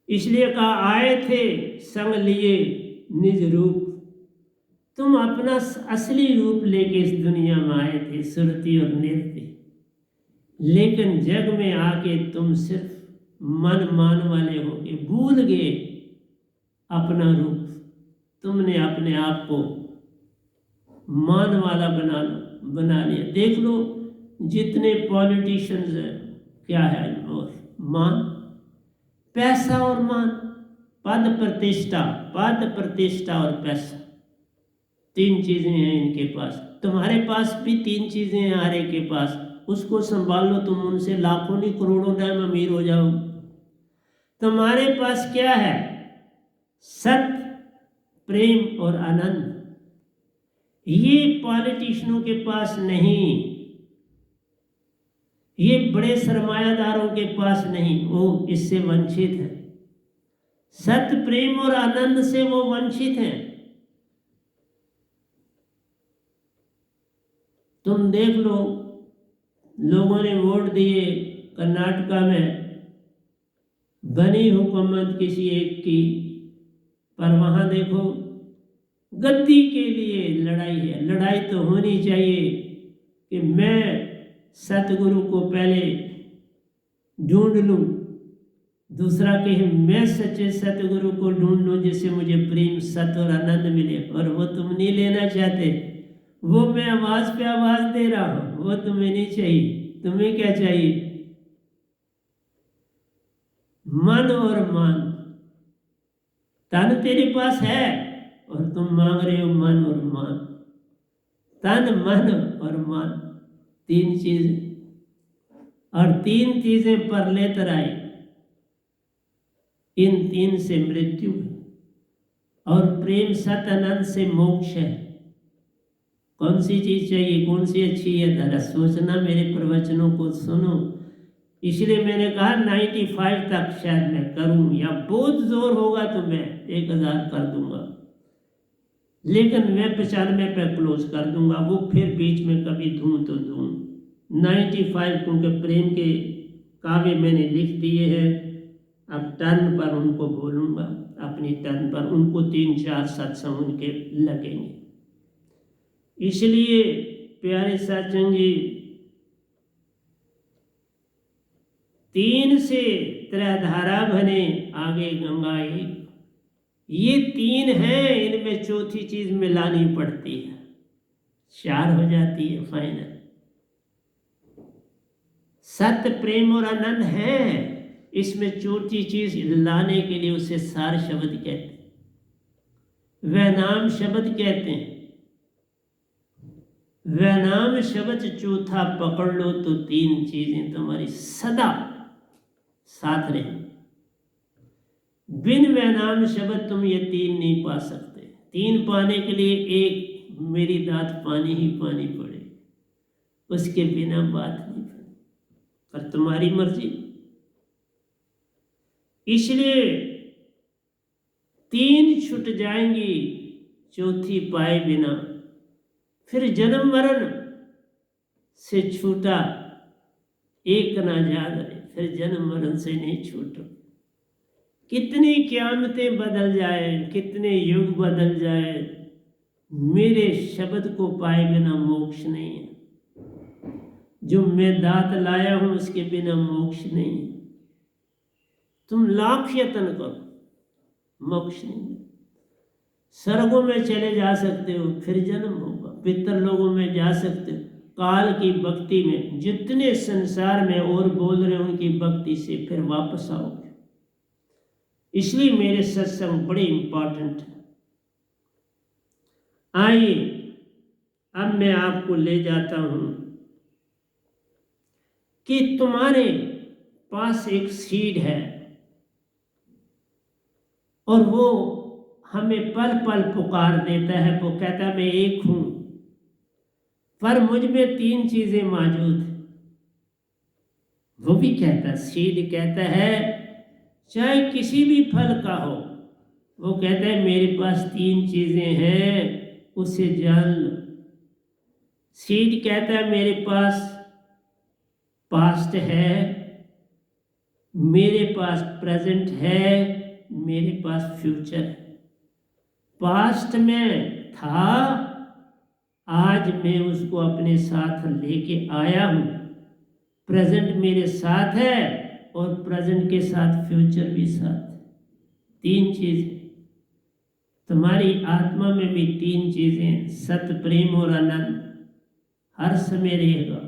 इसलिए कहा, आए थे संग लिए निज रूप। तुम अपना असली रूप लेके इस दुनिया में आए थे, सुरति और निरति, लेकिन जग में आके तुम सिर्फ मन मान वाले हो गए, भूल गए अपना रूप। तुमने अपने आप को मान वाला बना लिया। देख लो जितने पॉलिटिशियंस हैं, क्या है और मान, पैसा और मान, पद प्रतिष्ठा और पैसा, तीन चीजें हैं इनके पास, तुम्हारे पास भी तीन चीजें हैं हर एक के पास, उसको संभाल लो, तुम उनसे लाखों नहीं करोड़ों टाइम अमीर हो जाओ। तुम्हारे पास क्या है? सत्य, प्रेम और आनंद। ये पॉलिटिशियनों के पास नहीं, ये बड़े सरमायादारों के पास नहीं, वो इससे वंचित है। सत्य, प्रेम और आनंद से वो वंचित हैं। तुम देख लो, लोगों ने वोट दिए, कर्नाटका में बनी हुकूमत किसी एक की, पर वहां देखो गद्दी के लिए लड़ाई है। लड़ाई तो होनी चाहिए कि मैं सतगुरु को पहले ढूंढ लूं, दूसरा कहे मैं सच्चे सतगुरु को ढूंढ लूं जिससे मुझे प्रेम, सत्य और आनंद मिले। और वो तुम नहीं लेना चाहते, वो मैं आवाज पे आवाज दे रहा हूं, वो तुम्हें नहीं चाहिए। तुम्हें क्या चाहिए? मन और मान। तन तेरे पास है और तुम मांग रहे हो मन और मान। तन, मन और मान, तीन चीज, और तीन चीजें परलेतर आई। इन तीन से मृत्यु है और प्रेम, सत, आनंद से मोक्ष है। कौन सी चीज चाहिए? कौन सी अच्छी है? जरा सोचना, मेरे प्रवचनों को सुनो। इसलिए मैंने कहा 95 तक शायद मैं करूं, या बहुत जोर होगा तो मैं 1000 कर दूंगा, लेकिन मैं 95 पे क्लोज कर दूंगा। वो फिर बीच में कभी दूं तो दूं 95, क्योंकि प्रेम के काव्य मैंने लिख दिए हैं। अब टर्न पर उनको बोलूंगा, अपनी टर्न पर उनको 3-4 सत्संग उनके लगेंगे। इसलिए प्यारे सत्संग जी, 3 से त्रैधारा बने, आगे गंगा एक। ये 3 हैं, इनमें चौथी चीज मिलानी पड़ती है, 4 हो जाती है फाइनल। सत्य, प्रेम और आनंद है, इसमें चौथी चीज लाने के लिए उसे सार शब्द कहते हैं, वह नाम शब्द कहते हैं। वह नाम शब्द चौथा पकड़ लो तो 3 चीजें तुम्हारी सदा साथ रहे। बिन वह नाम शब्द तुम ये 3 नहीं पा सकते। 3 पाने के लिए एक मेरी दात पानी ही पानी पड़े, उसके बिना बात नहीं बने, पर तुम्हारी मर्जी। इसलिए 3 छूट जाएंगी, चौथी पाए बिना। फिर जन्म मरण से छूटा एक ना याद रहे, फिर जन्म मरण से नहीं छूटो। कितनी क़यामतें बदल जाए, कितने युग बदल जाए, मेरे शब्द को पाए बिना मोक्ष नहीं है। जो मैं दात लाया हूं उसके बिना मोक्ष नहीं है। तुम लाख यत्न करो, मोक्ष नहीं। स्वर्गों में चले जा सकते हो, फिर जन्म होगा। पितर लोगों में जा सकते हो, काल की भक्ति में, जितने संसार में और बोल रहे हो उनकी भक्ति से फिर वापस आओगे। इसलिए मेरे सत्संग बड़े इंपॉर्टेंट है। आइए अब मैं आपको ले जाता हूं कि तुम्हारे पास एक सीड है और वो हमें पल पल पुकार देता है। वो कहता है मैं एक हूं, पर मुझ में 3 चीजें मौजूद हैं। वो भी कहता है, सीड कहता है, चाहे किसी भी फल का हो, वो कहता है मेरे पास 3 चीजें हैं, उसे जान लो। सीड कहता है मेरे पास पास्ट है, मेरे पास प्रेजेंट है, मेरे पास फ्यूचर है। पास्ट में था, आज मैं उसको अपने साथ लेके आया हूं। प्रेजेंट मेरे साथ है और प्रेजेंट के साथ फ्यूचर भी साथ है। 3 चीजें तुम्हारी आत्मा में भी 3 चीजें, सत्य, प्रेम और आनंद हर समय रहेगा,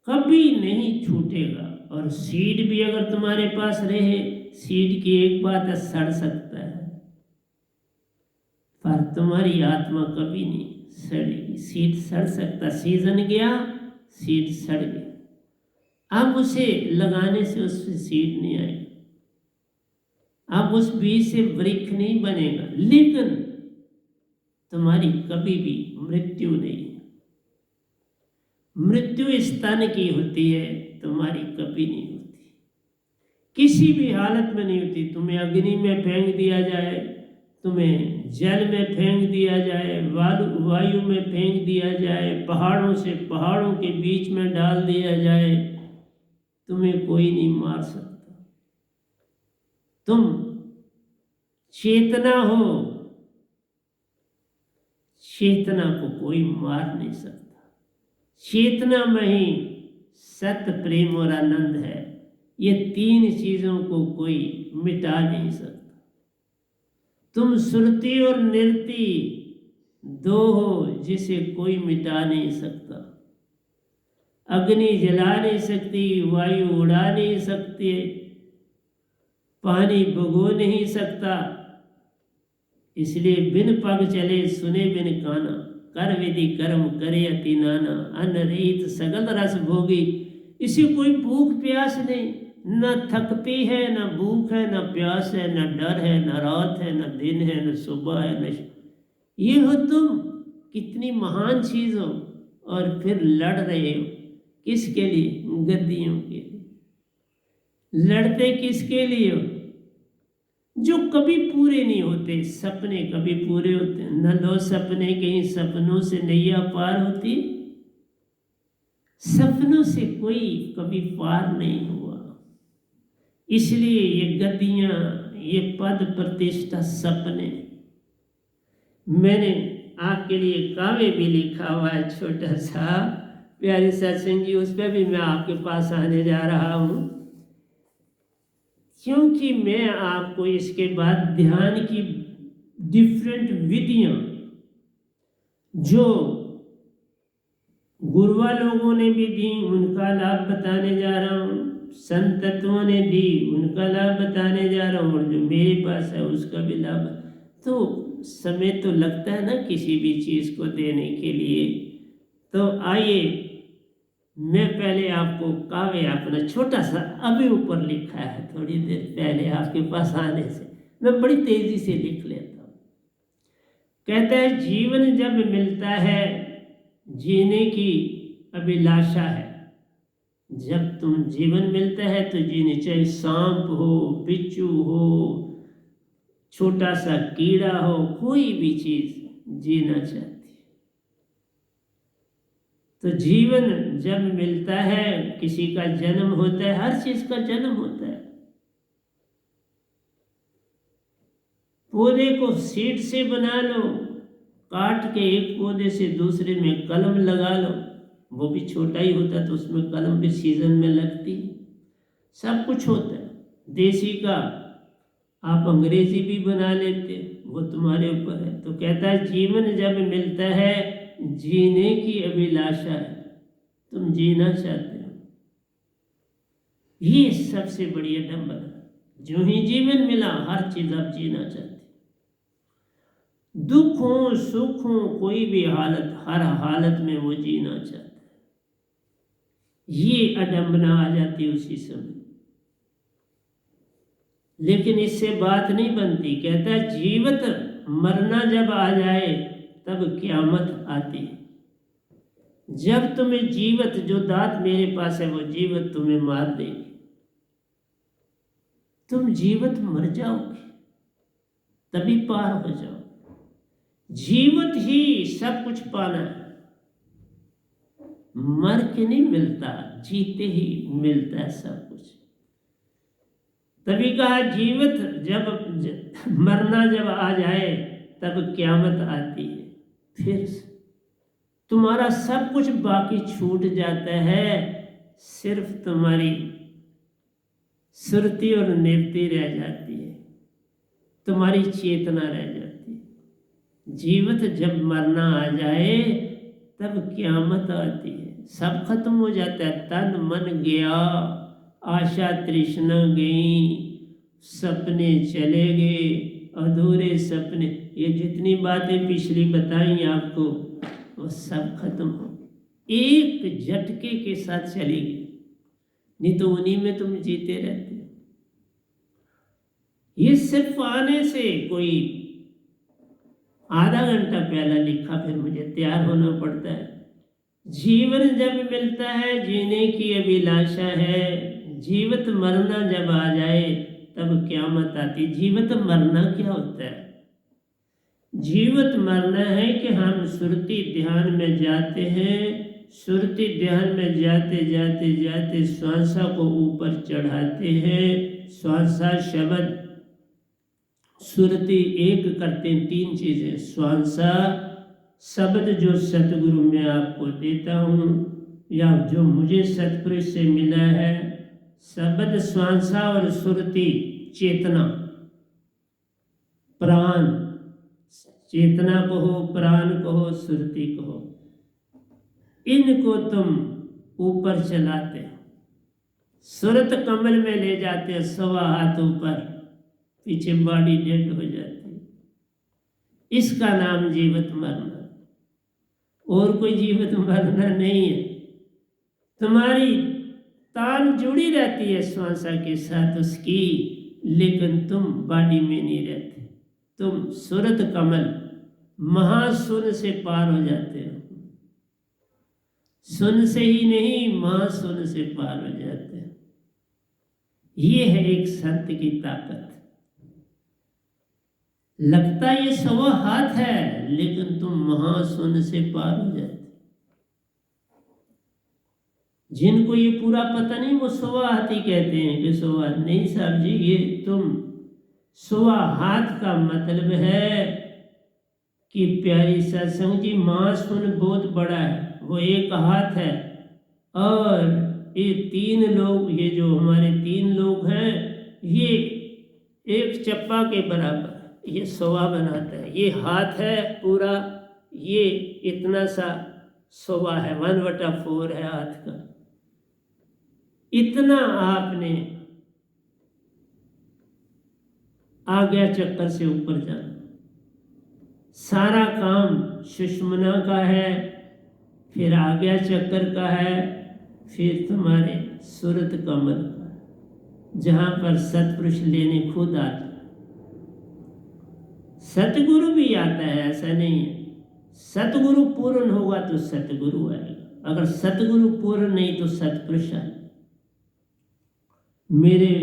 कभी नहीं छूटेगा। और सीड भी अगर तुम्हारे पास रहे, सीड की एक बात है, सड़ सकता है, पर तुम्हारी आत्मा कभी नहीं सड़ेगी। सीड सड़ सकता, सीजन गया, सीड सड़ गया। अब उसे लगाने से उससे सीड नहीं आएगी, अब उस बीज से वृक्ष नहीं बनेगा, लेकिन तुम्हारी कभी भी मृत्यु नहीं। मृत्यु स्तन की होती है, तुम्हारी कभी नहीं होती, किसी भी हालत में नहीं होती। तुम्हें अग्नि में फेंक दिया जाए, तुम्हें जल में फेंक दिया जाए, वायु में फेंक दिया जाए, पहाड़ों से पहाड़ों के बीच में डाल दिया जाए, तुम्हें कोई नहीं मार सकता। तुम चेतना हो, चेतना को कोई मार नहीं सकता। चेतना में ही सत्य, प्रेम और आनंद है। ये तीन चीजों को कोई मिटा नहीं सकता। तुम श्रुति और निरति दो हो जिसे कोई मिटा नहीं सकता। अग्नि जला नहीं सकती, वायु उड़ा नहीं सकती, पानी भगो नहीं सकता। इसलिए बिन पग चले सुने बिन काना, कर विधि कर्म करे अति नाना, अन्न रहित सगल रस भोगी। इसे कोई भूख प्यास नहीं, न थकती है, न भूख है, न प्यास है, न डर है, न रात है, न दिन है, न सुबह है, न ये हो तुम। कितनी महान चीज हो, और फिर लड़ रहे हो किसके लिए? गद्दियों के लिए। लड़ते किसके लिए हो? जो कभी पूरे नहीं होते। सपने कभी पूरे होते न लो सपने, कहीं सपनों से नैया पार होती। सपनों से कोई कभी पार नहीं हुआ। इसलिए ये गद्दियां, ये पद प्रतिष्ठा, सपने। मैंने आपके लिए काव्य भी लिखा हुआ है छोटा सा, प्यारे सत्संग जी, उस पर भी मैं आपके पास आने जा रहा हूं, क्योंकि मैं आपको इसके बाद ध्यान की डिफरेंट विधियां जो गुरुआ लोगों ने भी दी उनका लाभ बताने जा रहा हूँ, संत तत्वों ने दी उनका लाभ बताने जा रहा हूँ, और जो मेरे पास है उसका भी लाभ। तो समय तो लगता है ना किसी भी चीज़ को देने के लिए। तो आइए, मैं पहले आपको काव्य अपना छोटा सा अभी ऊपर लिखा है, थोड़ी देर पहले आपके पास आने से मैं बड़ी तेजी से लिख लेता हूँ। कहता है, जीवन जब मिलता है जीने की अभिलाषा है। जब तुम जीवन मिलता है तो जीने, चाहे सांप हो, बिच्छू हो, छोटा सा कीड़ा हो, कोई भी चीज जीना चाहती है। तो जीवन जब मिलता है, किसी का जन्म होता है, हर चीज का जन्म होता है। पौधे को सीड से बना लो, काट के एक पौधे से दूसरे में कलम लगा लो, वो भी छोटा ही होता है तो उसमें कलम भी सीजन में लगती है। सब कुछ होता है। देसी का आप अंग्रेजी भी बना लेते, वो तुम्हारे ऊपर है। तो कहता है, जीवन जब मिलता है जीने की अभिलाषा है, तुम जीना चाहते हो। ये सबसे बड़ी अडंबर है। जो ही जीवन मिला हर चीज आप जीना चाहते। दुख हो सुख हो, कोई भी हालत, हर हालत में वो जीना चाहता है। ये अडंबना आ जाती है उसी समय। लेकिन इससे बात नहीं बनती। कहता है, जीवित मरना जब आ जाए तब क़यामत आती है। जब तुम्हें जीवित, जो दात मेरे पास है वो जीवित तुम्हें मार देगी, तुम जीवित मर जाओगे तभी पार हो जाओ। जीवित ही सब कुछ पाना है, मर के नहीं मिलता, जीते ही मिलता है सब कुछ। तभी कहा, जीवित जब मरना जब आ जाए तब क़यामत आती है। फिर तुम्हारा सब कुछ बाकी छूट जाता है, सिर्फ तुम्हारी सुरती और निरति रह जाती है, तुम्हारी चेतना रह जाती है। जीवित जब मरना आ जाए तब क़यामत आती है, सब खत्म हो जाता है। तन मन गया, आशा तृष्णा गई, सपने चले गए, अधूरे सपने, ये जितनी बातें पिछली बताई आपको वो सब खत्म हो, एक झटके के साथ चलेगी, नहीं तो उन्हीं में तुम जीते रहते हो। ये सिर्फ आने से, कोई आधा घंटा पहला लिखा, फिर मुझे तैयार होना पड़ता है। जीवन जब मिलता है जीने की अभिलाषा है, जीवित मरना जब आ जाए तब क़यामत आती। जीवित मरना क्या होता है? जीवित मरना है कि हम सुरती ध्यान में जाते हैं, सुरती ध्यान में जाते जाते जाते श्वासा को ऊपर चढ़ाते हैं, श्वासा शब्द सुरती एक करते हैं, तीन चीजें, श्वासा शब्द जो सतगुरु मैं आपको देता हूँ या जो मुझे सतपुरुष से मिला है, शब्द श्वासा और सुरती चेतना, प्राण, चेतना कहो, प्राण कहो, सुरती कहो, इनको तुम ऊपर चलाते हो, सुरत कमल में ले जाते हो, 1.25 हाथ ऊपर, पीछे बॉडी डेड हो जाती है। इसका नाम जीवित मरना, और कोई जीवित मरना नहीं है। तुम्हारी तान जुड़ी रहती है श्वासा के साथ उसकी, लेकिन तुम बॉडी में नहीं रहते, तुम सुरत कमल महाशून्य से पार हो जाते हो। शून्य से ही नहीं, महाशून्य से पार हो जाते हो। ये है एक संत की ताकत। लगता ये 1.25 हाथ है, लेकिन तुम महाशून्य से पार हो जाते। जिनको ये पूरा पता नहीं वो 1.25 हाथ ही कहते हैं कि 1.25 हाथ नहीं साहब जी, ये तुम 1.25 हाथ का मतलब है कि प्यारी सत्संग जी, महाशून्य बहुत बड़ा है, वो 1 हाथ है, और ये 3 लोग, ये जो हमारे 3 लोग हैं, ये एक चप्पा के बराबर, ये 1.25 बनाता है। ये हाथ है पूरा, ये इतना सा 1.25 है, 1/4 है हाथ का। इतना आपने आज्ञा चक्कर से ऊपर जाना। सारा काम सुषुम्ना का है, फिर आज्ञा चक्कर का है, फिर तुम्हारे सुरत कमल का है, जहां पर सतपुरुष लेने खुद आते। सतगुरु भी आता है, ऐसा नहीं है। सतगुरु पूर्ण होगा तो सतगुरु आएगा, अगर सतगुरु पूर्ण नहीं तो सतपुरुष आएगा। मेरे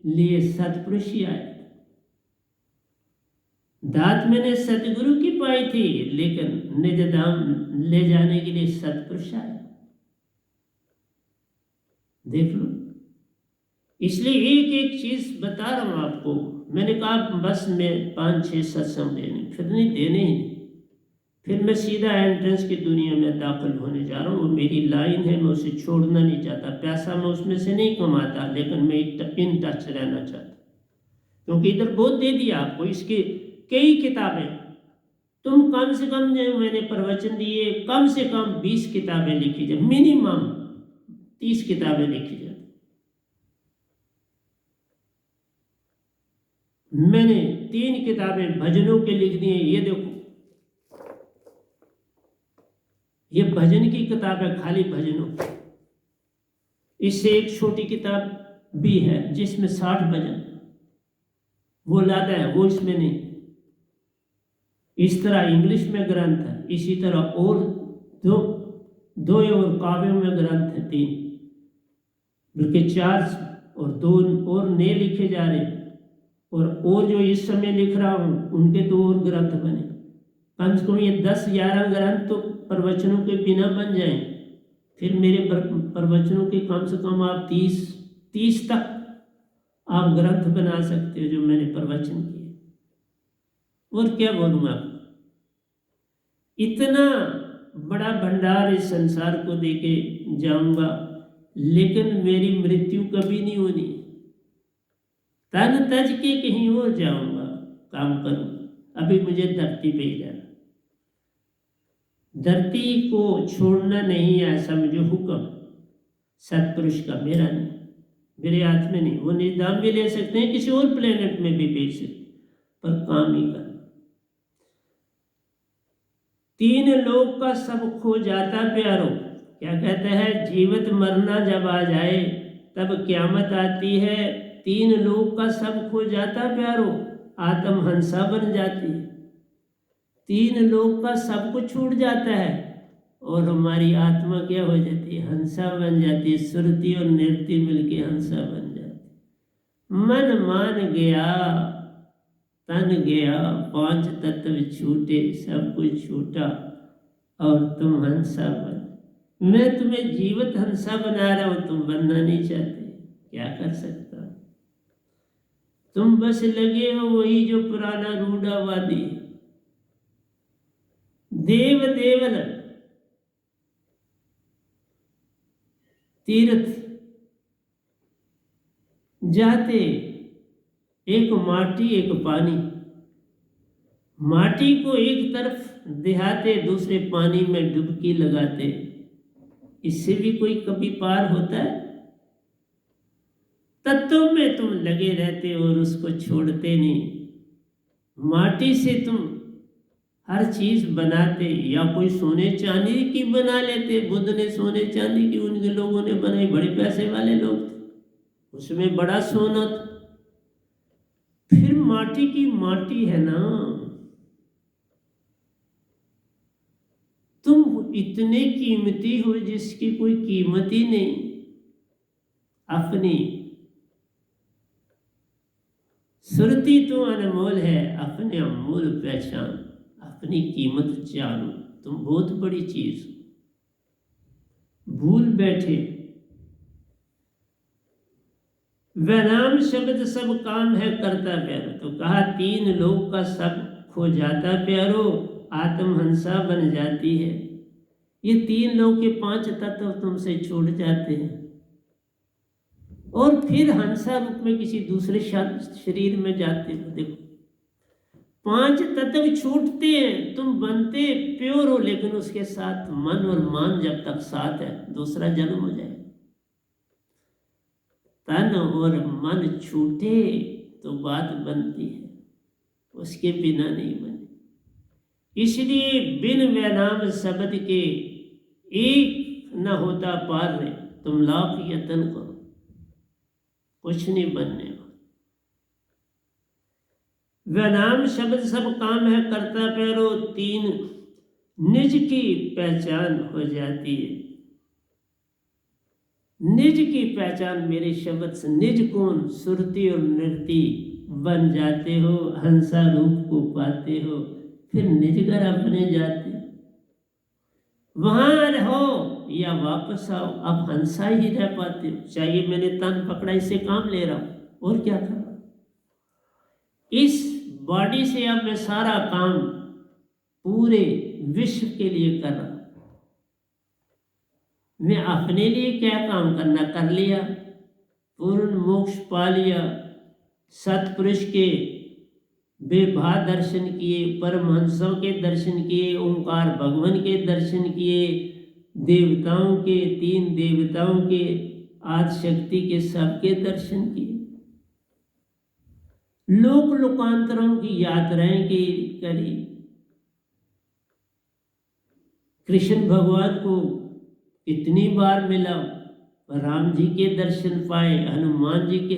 लिए सतपुरुष ही आए। दात मैंने सतगुरु की पाई थी, लेकिन निज धाम ले जाने के लिए सतपुरुष आए। देख लो, इसलिए एक एक चीज बता रहा हूं आपको। मैंने कहा बस मैं 5-6 सत्संग देने, फिर नहीं देने ही नहीं, फिर मैं सीधा एंट्रेंस की दुनिया में दाखिल होने जा रहा हूँ। वो मेरी लाइन है, मैं उसे छोड़ना नहीं चाहता। पैसा मैं उसमें से नहीं कमाता, लेकिन मैं इन टच रहना चाहता, क्योंकि इधर बहुत दे दिया आपको। इसकी कई किताबें, तुम कम से कम, जो मैंने प्रवचन दिए, कम से कम 20 किताबें लिखी जाए, मिनिमम 30 किताबें लिखी जाए। मैंने 3 किताबें भजनों के लिख दी हैं। ये देखो, ये भजन की किताब है, खाली भजनों। इससे एक छोटी किताब भी है जिसमें 60 भजन, वो लादा है, वो इसमें नहीं। इस तरह इंग्लिश में ग्रंथ है, इसी तरह और दो और काव्यों में ग्रंथ है, 3 बल्कि 4 और 2 और नए लिखे जा रहे हैं। और जो इस समय लिख रहा हूँ उनके 2 और ग्रंथ बने। कम से कम ये 10-11 ग्रंथ तो प्रवचनों के बिना बन जाएं। फिर मेरे प्रवचनों के कम से कम आप 30 तक आप ग्रंथ बना सकते हो जो मैंने प्रवचन किए। और क्या बोलूँ आपको, इतना बड़ा भंडार इस संसार को देके जाऊंगा, लेकिन मेरी मृत्यु कभी नहीं होनी। तन तज के कहीं और जाऊंगा, काम करूंगा। अभी मुझे धरती पे ही जाना, धरती को छोड़ना नहीं है, ऐसा मुझे हुक्म सतपुरुष का, मेरा नहीं, मेरे हाथ में नहीं। वो निदान भी ले सकते हैं, किसी और प्लेनेट में भी भेज सकते, पर काम ही करना। 3 लोक का सब खो जाता प्यारो। क्या कहते हैं, जीवित मरना जब आ जाए तब क्यामत आती है। 3 लोक का सब खो जाता प्यारो, आत्म हंसा बन जाती है। 3 लोक का सब कुछ छूट जाता है और हमारी आत्मा क्या हो जाती है, हंसा बन जाती है। सुरती और नृत्य मिलके हंसा बन जाती है। मन मान गया, तन गया, 5 तत्व छूटे, सब कुछ छूटा और तुम हंसा बन। मैं तुम्हें जीवित हंसा बना रहा हूं, तुम बनना नहीं चाहते, क्या कर सकता हूं। तुम बस लगे हो वही जो पुराना रूढ़ावादी देव देवल तीर्थ जाते, एक माटी एक पानी, माटी को एक तरफ दिहाते, दूसरे पानी में डुबकी लगाते। इससे भी कोई कभी पार होता है? तत्वों में तुम लगे रहते और उसको छोड़ते नहीं। माटी से तुम हर चीज बनाते, या कोई सोने चांदी की बना लेते। बुद्ध ने सोने चांदी की उनके लोगों ने बनाई, बड़े पैसे वाले लोग थे, उसमें बड़ा सोना था। फिर माटी की माटी है ना, तुम इतने कीमती हो जिसकी कोई कीमत ही नहीं। अपनी सुरती तो अनमोल है, अपने अमूल पहचान, अपनी कीमत जानो। तुम बहुत बड़ी चीज भूल बैठे। वह नाम शब्द सब काम है करता प्यारो। तो कहा 3 लोक का सब खो जाता प्यारो, आत्महंसा बन जाती है। ये 3 लोक के 5 तत्व तुमसे छूट जाते हैं और फिर हंसा रूप में किसी दूसरे शरीर में जाते हो। देखो 5 तत्व छूटते हैं, तुम बनते प्योर हो, लेकिन उसके साथ मन और मान जब तक साथ है, दूसरा जन्म हो जाए। तन और मन छूटे तो बात बनती है, उसके बिना नहीं बने। इसलिए बिन वैनाम शब्द के एक न होता पार रे। तुम लाख यत्न करो, कुछ नहीं बनने वाला। वैनाम शब्द सब काम है करता प्यारो, 3 निज की पहचान हो जाती है। निज की पहचान मेरे शब्द से, निज कौन, सुरती और नृत्य बन जाते हो, हंसा रूप को पाते हो। फिर निज घर अपने जाते, वहां रहो या वापस आओ, अब हंसा ही रह पाते हो। चाहिए मैंने तन पकड़ा, इससे काम ले रहा हूं और क्या कर रहा हूं। इस बॉडी से अब मैं सारा काम पूरे विश्व के लिए कर रहा हूं। मैं अपने लिए क्या काम करना कर लिया, पूर्ण मोक्ष पा लिया, सतपुरुष के बेभा दर्शन किए, परमहंसों के दर्शन किए, ओंकार भगवान के दर्शन किए, देवताओं के, 3 देवताओं के, आदि शक्ति के सबके दर्शन किए, लोक लोकांतरों की यात्राएं की करी। कृष्ण भगवान को कितनी बार मिला, राम जी के दर्शन पाए, हनुमान जी के,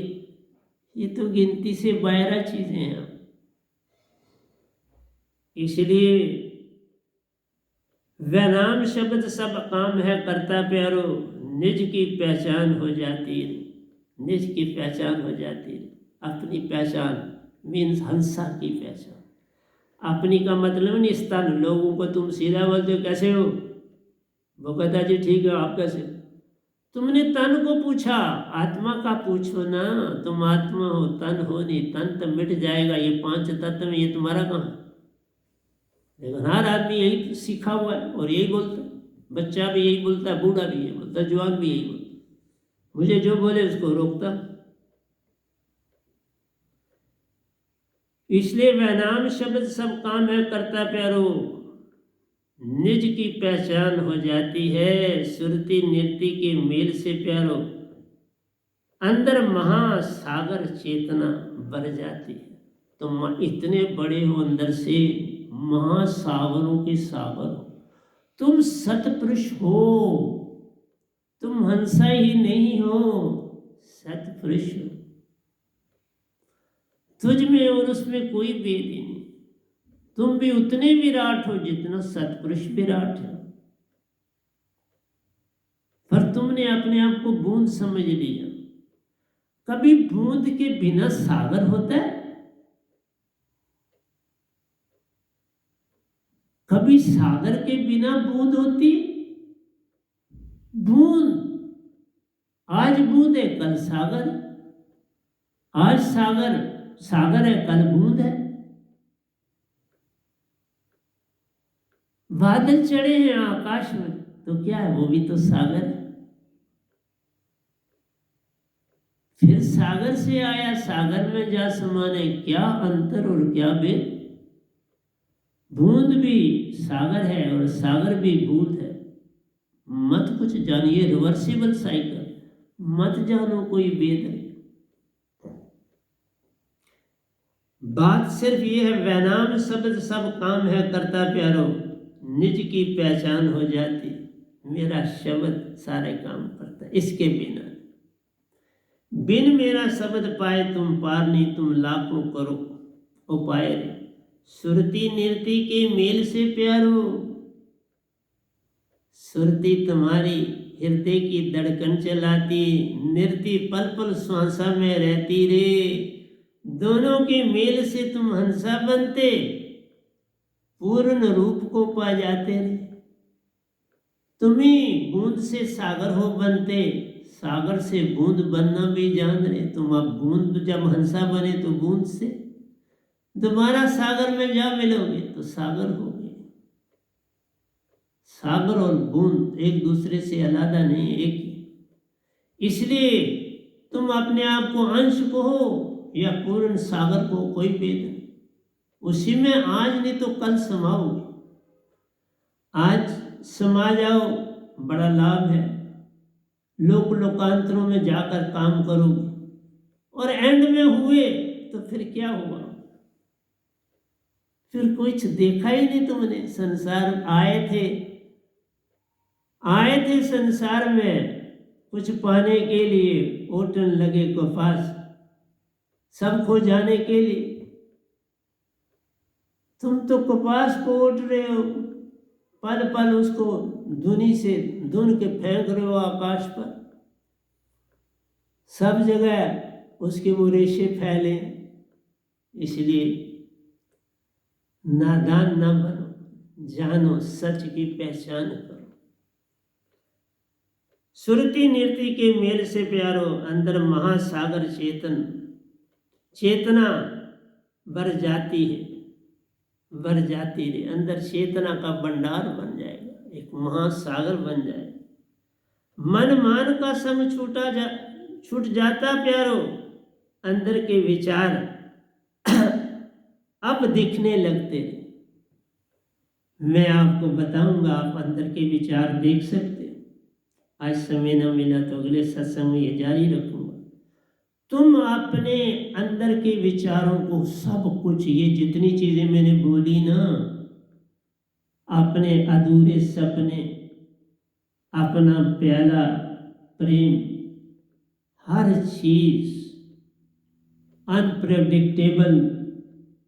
ये तो गिनती से बाहर चीजें हैं। इसलिए वैनाम शब्द सब काम है करता प्यारो, निज की पहचान हो जाती है। निज की पहचान हो जाती है। अपनी पहचान मीन्स हंसा की पहचान। अपनी का मतलब नहीं स्तन। लोगों को तुम सीधा बोलते हो कैसे हो, वो कहता जी ठीक है, आप कैसे। तुमने तन को पूछा, आत्मा का पूछो ना। तुम आत्मा हो, तन हो नहीं। तन तो मिट जाएगा, ये 5 तत्व में ये तुम्हारा कहाँ। लेकिन हर आदमी यही सीखा हुआ है और यही बोलता है। बच्चा भी यही बोलता है, बूढ़ा भी यही बोलता है, जवान भी यही बोलता है। मुझे जो बोले उसको रोकता। इसलिए वैनाम शब्द सब काम है करता प्यारो, निज की पहचान हो जाती है। सुरती नृत्य के मेल से प्यारो, अंदर महासागर चेतना बढ़ जाती है। तुम इतने बड़े हो, अंदर से महासागरों के सागर हो, तुम सतपुरुष हो, तुम हंसा ही नहीं हो, सतपुरुष हो। तुझ में और उसमें कोई भेद ही नहीं। तुम भी उतने विराट हो जितना सतपुरुष विराट है, पर तुमने अपने आप को बूंद समझ लिया। कभी बूंद के बिना सागर होता है? कभी सागर के बिना बूंद होती? बूंद, आज बूंद है कल सागर, आज सागर सागर है कल बूंद है। बादल चढ़े हैं आकाश में तो क्या है, वो भी तो सागर है। फिर सागर से आया, सागर में जा समाने, क्या अंतर और क्या भेद। बूंद भी सागर है और सागर भी बूंद है। मत कुछ जानिए, रिवर्सिबल साइकिल, मत जानो कोई भेद है। बात सिर्फ ये है, वैनाम शब्द सब काम है करता प्यारो, निज की पहचान हो जाती, मेरा शब्द सारे काम करता। इसके बिना बिन मेरा शब्द पाए तुम पार नहीं, तुम लाखों करो उपाय रे, सुरती निरती के मेल से प्यारो। सुरती तुम्हारी हृदय की धड़कन चलाती, निरती पल पल श्वासा में रहती रे, दोनों के मेल से तुम हंसा बनते, पूर्ण रूप को पा जाते रे। तुम्ही बूंद से सागर हो बनते, सागर से बूंद बनना भी जान रहे तुम। अब बूंद जब हंसा बने तो बूंद से दोबारा सागर में जा मिलोगे तो सागर हो गए। सागर और बूंद एक दूसरे से अलग नहीं, एक ही। इसलिए तुम अपने आप को अंश कहो या पूर्ण सागर को, कोई भेद नहीं। उसी में आज नहीं तो कल समाओगे। आज समा जाओ, बड़ा लाभ है। लोक लोकांतरों में जाकर काम करोगे और एंड में हुए तो फिर क्या हुआ? फिर कुछ देखा ही नहीं तुमने। संसार आए थे संसार में कुछ पाने के लिए, ओटन लगे कपास सब खो जाने के लिए। तुम तो कपास को ओट रहे हो, पल पल उसको धुनी से धुन के फेंक रहे हो आकाश पर, सब जगह उसके वो रेशे फैले। इसलिए नादान ना बनो, जानो सच की पहचान करो। सुरती निरती के मेल से प्यारो, अंदर महासागर चेतना बर जाती है, बर जाती रे। अंदर चेतना का भंडार बन जाएगा, एक महासागर बन जाएगा। मन मान का संग छूट जाता प्यारो, अंदर के विचार अब दिखने लगते। मैं आपको बताऊंगा, आप अंदर के विचार देख सकते हो। आज समय न मिला तो अगले सत्संग में ये जारी रखूंगा। तुम अपने अंदर के विचारों को, सब कुछ, ये जितनी चीजें मैंने बोली ना, अपने अधूरे सपने, अपना प्याला प्रेम, हर चीज, अनप्रेडिक्टेबल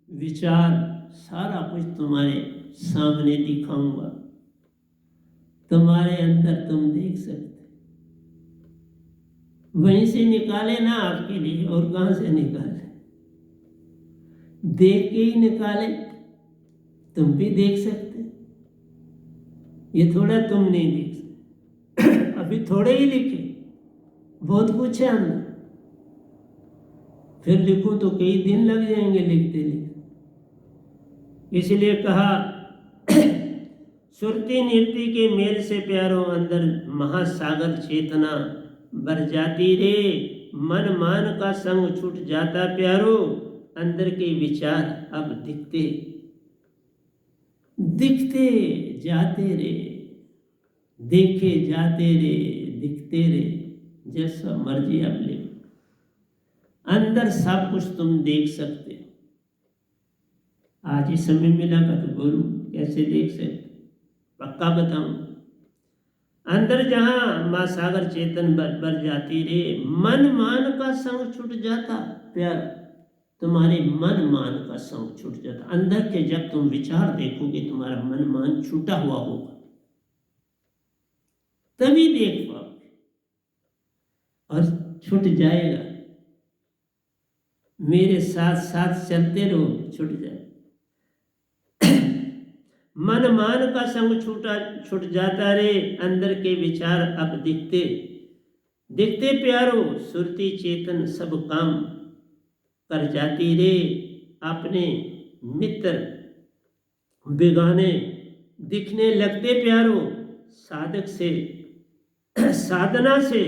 विचार, सारा कुछ तुम्हारे सामने दिखाऊंगा। तुम्हारे अंदर तुम देख सकते, वहीं से निकाले ना आपके लिए, और कहां से निकाले? देख के ही निकाले। तुम भी देख सकते, ये थोड़ा तुम नहीं देख सकते। अभी थोड़े ही लिखे, बहुत कुछ है अंदर। फिर लिखूं तो कई दिन लग जाएंगे लिखते लिखते। इसलिए कहा सुरती निरती के मेल से प्यारो, अंदर महासागर चेतना बर जाती रे। मन मान का संग छूट जाता प्यारो, अंदर के विचार अब दिखते जाते रे, देखे जाते रे, दिखते रे। जैसा मर्जी अब ले, अंदर सब कुछ तुम देख सकते हो। आज ही समय मिला का तो बोलूं, कैसे देख सकते, पक्का बताऊं। अंदर जहां माँ सागर चेतन बर जाती रे, मन मान का संग छूट जाता प्यार, तुम्हारे मन मान का संग छूट जाता। अंदर के जब तुम विचार देखोगे तुम्हारा मन मान छूटा हुआ होगा, तभी देख पाओगे, और छूट जाएगा। मेरे साथ साथ चलते रहो, छूट जाए। मन मान का संग छूट जाता रे, अंदर के विचार अब दिखते दिखते प्यारो, सुरती चेतन सब काम कर जाती रे, अपने मित्र बेगाने दिखने लगते प्यारो, साधक से साधना से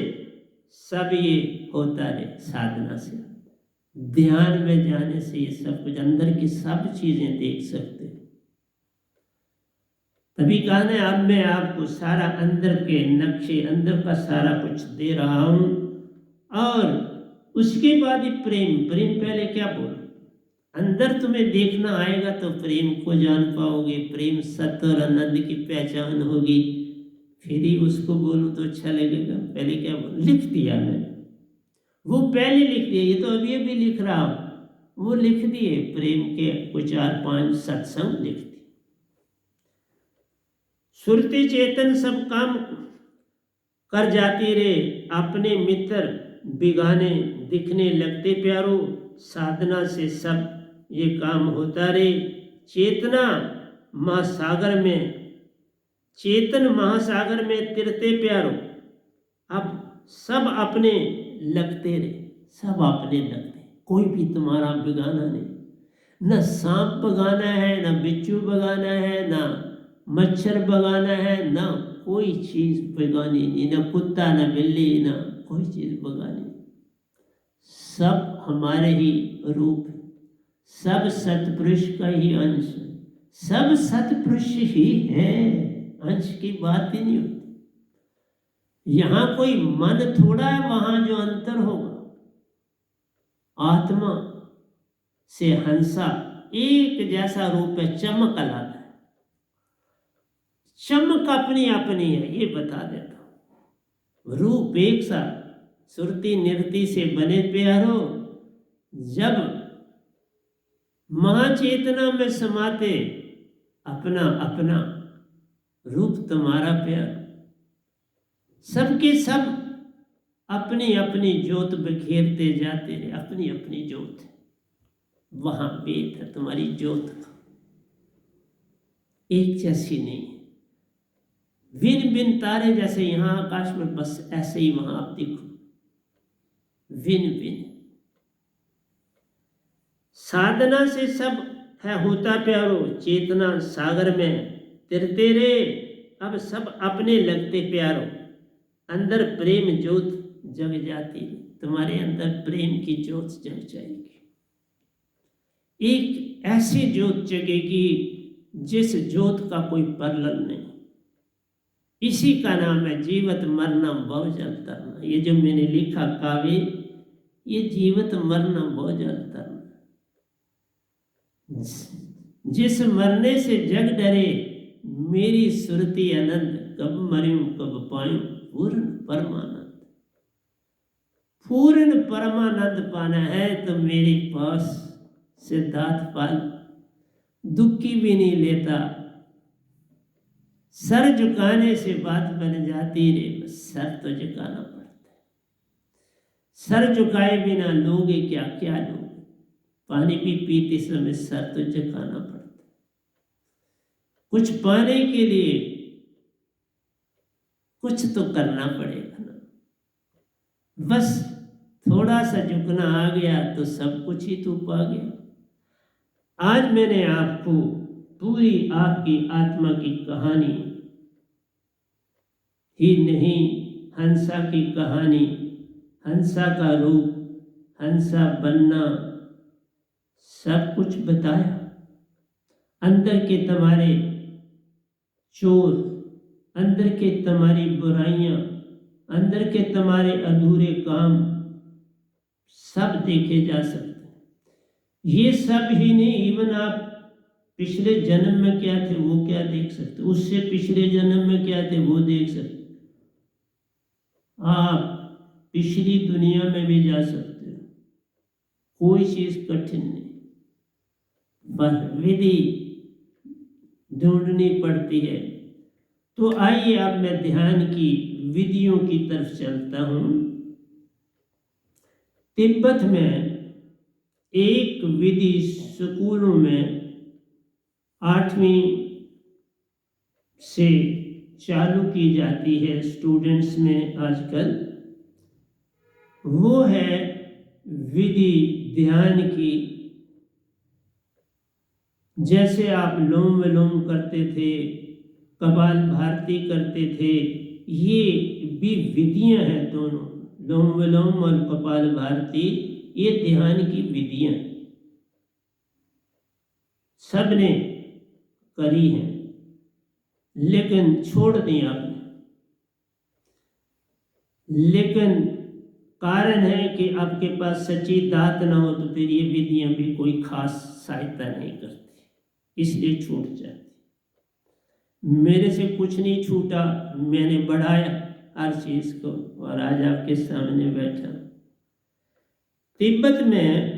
सब ये होता रे, साधना से ध्यान में जाने से ये सब कुछ अंदर की सब चीजें देख सकते। तभी कहा ना, अब मैं आपको सारा अंदर के नक्शे, अंदर का सारा कुछ दे रहा हूं। और उसके बाद ही प्रेम, प्रेम पहले क्या बोल, अंदर तुम्हें देखना आएगा तो प्रेम को जान पाओगे, प्रेम सत्य और आनंद की पहचान होगी, फिर ही उसको बोलूं तो अच्छा लगेगा। पहले क्या बोल, लिख दिया मैंने, वो पहले लिख दिया, ये तो अभी अभी लिख रहा हूं, वो लिख दिए प्रेम के कुछ 4-5 सत्संग लिख दिए। सुरती चेतन सब काम कर जाती रे, अपने मित्र बिगाने दिखने लगते प्यारो, साधना से सब ये काम होता रे, चेतना महासागर में, चेतन महासागर में तिरते प्यारो, अब सब अपने लगते रे, सब अपने लगते, कोई भी तुम्हारा बिगाना नहीं, न सांप बगाना है, न बिच्छू बगाना है, न मच्छर बगाना है, न कोई चीज बगानी नहीं, न कुत्ता, न बिल्ली, न कोई चीज बगानी, सब हमारे ही रूप है, सब सतपुरुष का ही अंश है, सब सतपुरुष ही है, अंश की बात ही नहीं होती। यहां कोई मन थोड़ा है, वहां जो अंतर होगा, आत्मा से हंसा एक जैसा रूप है, चमक अलग है, चमक अपनी अपनी है, ये बता देता हूं। रूप एक सा, सुरती निरति से बने प्यारो, जब महाचेतना में समाते, अपना अपना रूप तुम्हारा प्यार, सबके सब अपनी अपनी ज्योत बिखेरते जाते रहे, अपनी अपनी ज्योत, वहां भेद है तुम्हारी ज्योत का, एक जैसी नहीं है, भिन्न भिन्न तारे जैसे यहां आकाश में, बस ऐसे ही वहां आप देखो, भिन्न भिन्न। साधना से सब है होता प्यारो, चेतना सागर में तिरते रे, अब सब अपने लगते प्यारो, अंदर प्रेम ज्योत जग जाती, तुम्हारे अंदर प्रेम की ज्योत जग जाएगी, एक ऐसी ज्योत जगेगी जिस ज्योत का कोई परलल नहीं, इसी का नाम है जीवत मरना बहुजल तरना। ये जो मैंने लिखा काव्य, ये जीवत मरना बहुजल तरना, जिस मरने से जग डरे, मेरी सुरती अनंत, कब मरूं कब पायूं पूर्ण परमानंद। पूर्ण परमानंद पाना है तो मेरे पास सिद्धार्थ पाल, दुखी भी नहीं लेता, सर झुकाने से बात बन जाती रे, बस सर तो झुकाना पड़ता है, सर झुकाए बिना लोगे क्या, क्या लोगे, पानी भी पीते समय सर तो झुकाना पड़ता है, कुछ पाने के लिए कुछ तो करना पड़ेगा ना, बस थोड़ा सा झुकना आ गया तो सब कुछ ही तो पा गया। आज मैंने आपको पूरी आपकी आत्मा की कहानी ही नहीं, हंसा की कहानी, हंसा का रूप, हंसा बनना, सब कुछ बताया। अंदर के तुम्हारे चोर, अंदर के तुम्हारी बुराइयां, अंदर के तुम्हारे अधूरे काम सब देखे जा सकते हैं। ये सब ही नहीं, इवन आप पिछले जन्म में क्या थे वो क्या देख सकते, उससे पिछले जन्म में क्या थे वो देख सकते। आप पिछली दुनिया में भी जा सकते हो, कोई चीज कठिन नहीं, बस विधि ढूंढनी पड़ती है। तो आइए अब मैं ध्यान की विधियों की तरफ चलता हूं। तिब्बत में एक विधि स्कूलों में 8वीं से चालू की जाती है स्टूडेंट्स में आजकल, वो है विधि ध्यान की। जैसे आप लोम विलोम करते थे, कपाल भारती करते थे, ये भी विधियां हैं दोनों, लोम विलोम और कपाल भारती, ये ध्यान की विधियां सबने करी हैं, लेकिन छोड़ दी आपने। लेकिन कारण है कि आपके पास सच्ची दात ना हो तो फिर ये विधियां भी कोई खास सहायता नहीं करती, इसलिए छूट जाती। मेरे से कुछ नहीं छूटा, मैंने बढ़ाया हर चीज को और आज आपके सामने बैठा। तिब्बत में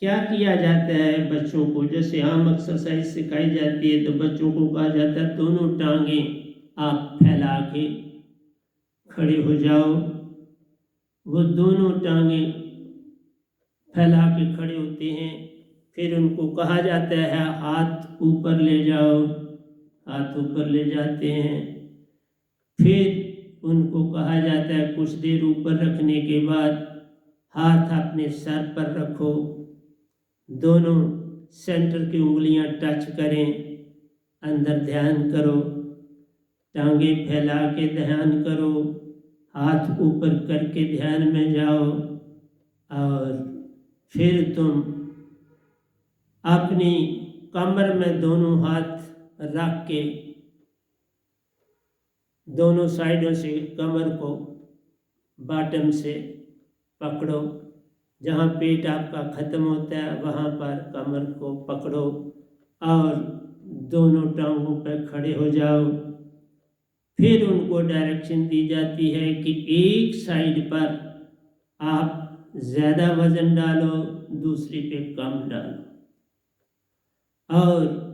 क्या किया जाता है, बच्चों को जैसे आम एक्सरसाइज सिखाई जाती है तो बच्चों को कहा जाता है दोनों टांगे आप फैला के खड़े हो जाओ। वो दोनों टांगे फैला के खड़े होते हैं। फिर उनको कहा जाता है हाथ ऊपर ले जाओ, हाथ ऊपर ले जाते हैं। फिर उनको कहा जाता है कुछ देर ऊपर रखने के बाद हाथ अपने सर पर रखो, दोनों सेंटर की उंगलियां टच करें, अंदर ध्यान करो, टांगे फैला के ध्यान करो, हाथ ऊपर करके ध्यान में जाओ। और फिर तुम अपनी कमर में दोनों हाथ रख के दोनों साइडों से कमर को बॉटम से पकड़ो, जहाँ पेट आपका खत्म होता है वहाँ पर कमर को पकड़ो और दोनों टांगों पर खड़े हो जाओ। फिर उनको डायरेक्शन दी जाती है कि एक साइड पर आप ज़्यादा वजन डालो, दूसरी पे कम डालो, और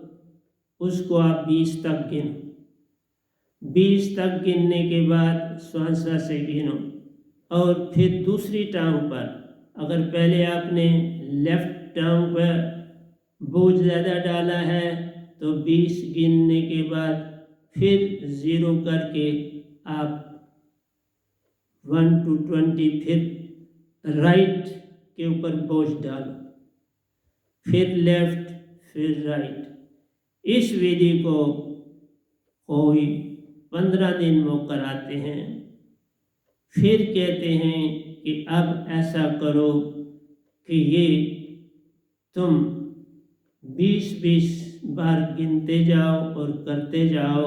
उसको आप 20 तक गिनो। 20 तक गिनने के बाद श्वास से गिनो और फिर दूसरी टांग पर, अगर पहले आपने लेफ्ट टांग पर बोझ ज़्यादा डाला है तो 20 गिनने के बाद फिर 0 करके आप 1 to 20 फिर राइट के ऊपर बोझ डालो, फिर लेफ्ट, फिर राइट। इस विधि को कोई 15 दिन वो कराते हैं। फिर कहते हैं कि अब ऐसा करो कि ये तुम 20-20 बार गिनते जाओ और करते जाओ,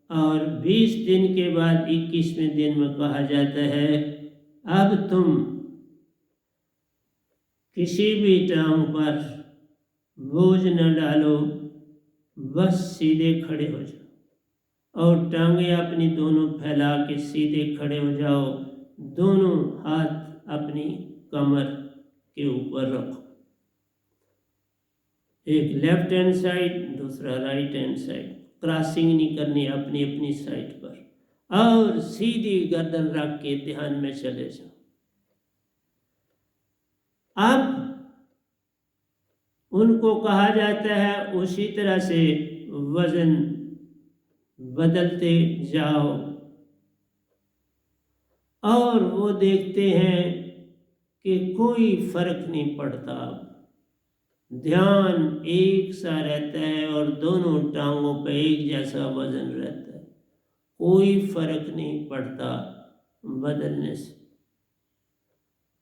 और 20 दिन के बाद 21वें दिन में कहा जाता है अब तुम किसी भी टांग पर बोझ न डालो, बस सीधे खड़े हो जाओ और टांगे अपनी दोनों फैला के सीधे खड़े हो जाओ। दोनों हाथ अपनी कमर के ऊपर रखो, एक लेफ्ट हैंड साइड, दूसरा राइट हैंड साइड, क्रॉसिंग नहीं करनी अपनी अपनी साइड पर, और सीधी गर्दन रख के ध्यान में चले जाओ। अब उनको कहा जाता है उसी तरह से वजन बदलते जाओ, और वो देखते हैं कि कोई फर्क नहीं पड़ता, ध्यान एक सा रहता है और दोनों टांगों पर एक जैसा वजन रहता है, कोई फर्क नहीं पड़ता बदलने से।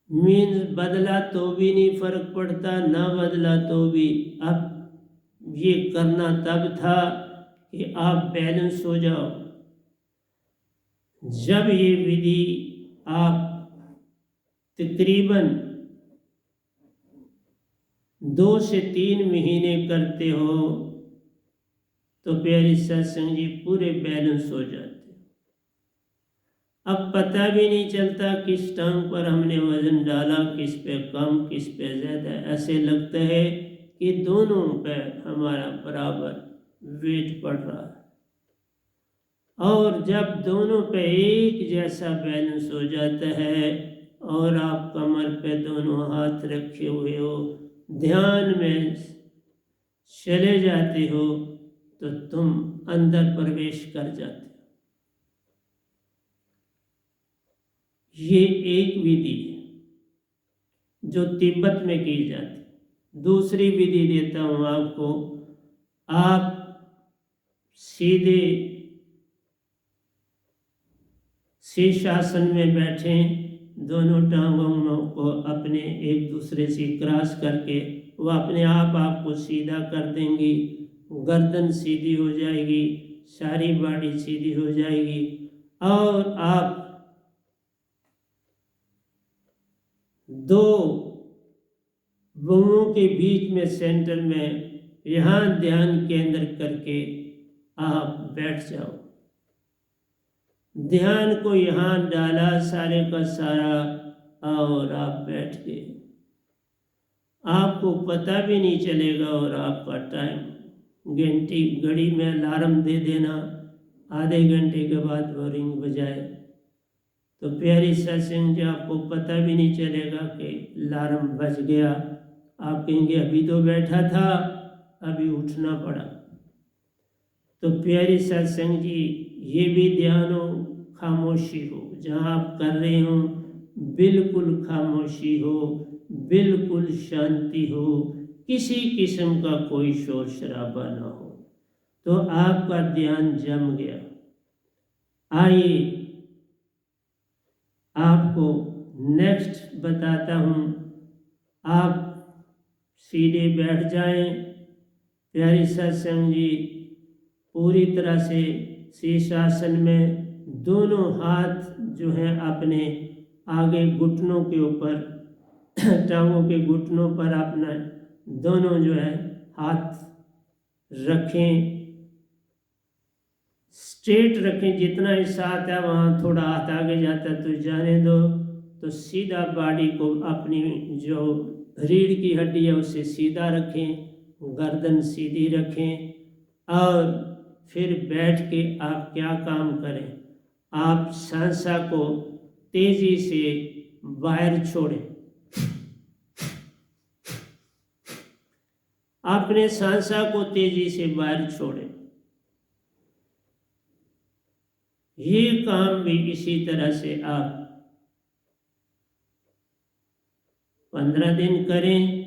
मीन्स बदला तो भी नहीं फर्क पड़ता, ना बदला तो भी। अब ये करना तब था कि आप बैलेंस हो जाओ। जब ये विधि आप तकरीबन 2 से 3 महीने करते हो तो प्यारी सत्संग जी पूरे बैलेंस हो जाते। अब पता भी नहीं चलता किस टांग पर हमने वजन डाला, किस पे कम, किस पे ज़्यादा। ऐसे लगता है कि दोनों पे हमारा बराबर वेट पड़ रहा है। और जब दोनों पे एक जैसा बैलेंस हो जाता है और आप कमर पे दोनों हाथ रखे हुए हो, ध्यान में चले जाते हो, तो तुम अंदर प्रवेश कर जाते हो। ये एक विधि है जो तिब्बत में की जाती। दूसरी विधि देता हूँ आपको। आप सीधे शीर्षासन में बैठें, दोनों टांगों को अपने एक दूसरे से क्रॉस करके वो अपने आप आपको सीधा कर देंगी। गर्दन सीधी हो जाएगी, सारी बॉडी सीधी हो जाएगी और आप 2 भुवों के बीच में सेंटर में यहाँ ध्यान केंद्र करके आप बैठ जाओ। ध्यान को यहाँ डाला सारे का सारा और आप बैठ गए। आपको पता भी नहीं चलेगा और आपका टाइम घंटी घड़ी में अलार्म दे देना, आधे घंटे के बाद वो रिंग बजाए तो प्यारी सत्संग जी आपको पता भी नहीं चलेगा कि अलार्म बज गया। आप कहेंगे अभी तो बैठा था, अभी उठना पड़ा। तो प्यारी सत्संग जी ये भी ध्यान हो, खामोशी हो, जहाँ आप कर रहे हो बिल्कुल खामोशी हो, बिल्कुल शांति हो, किसी किस्म का कोई शोर शराबा ना हो, तो आपका ध्यान जम गया। आइए आपको नेक्स्ट बताता हूँ। आप सीधे बैठ जाएं। प्यारी सत्संग जी पूरी तरह से शीर्षासन में दोनों हाथ जो हैं अपने आगे घुटनों के ऊपर, टांगों के घुटनों पर अपना दोनों जो है हाथ रखें, स्ट्रेट रखें। जितना हिस्सा आता है वहाँ थोड़ा हाथ आगे जाता है तो जाने दो। तो सीधा बॉडी को अपनी जो रीढ़ की हड्डी है उसे सीधा रखें, गर्दन सीधी रखें और फिर बैठ के आप क्या काम करें, आप सांसा को तेजी से बाहर छोड़ें। अपने सांसा को तेजी से बाहर छोड़ें। ये काम भी इसी तरह से आप 15 दिन करें।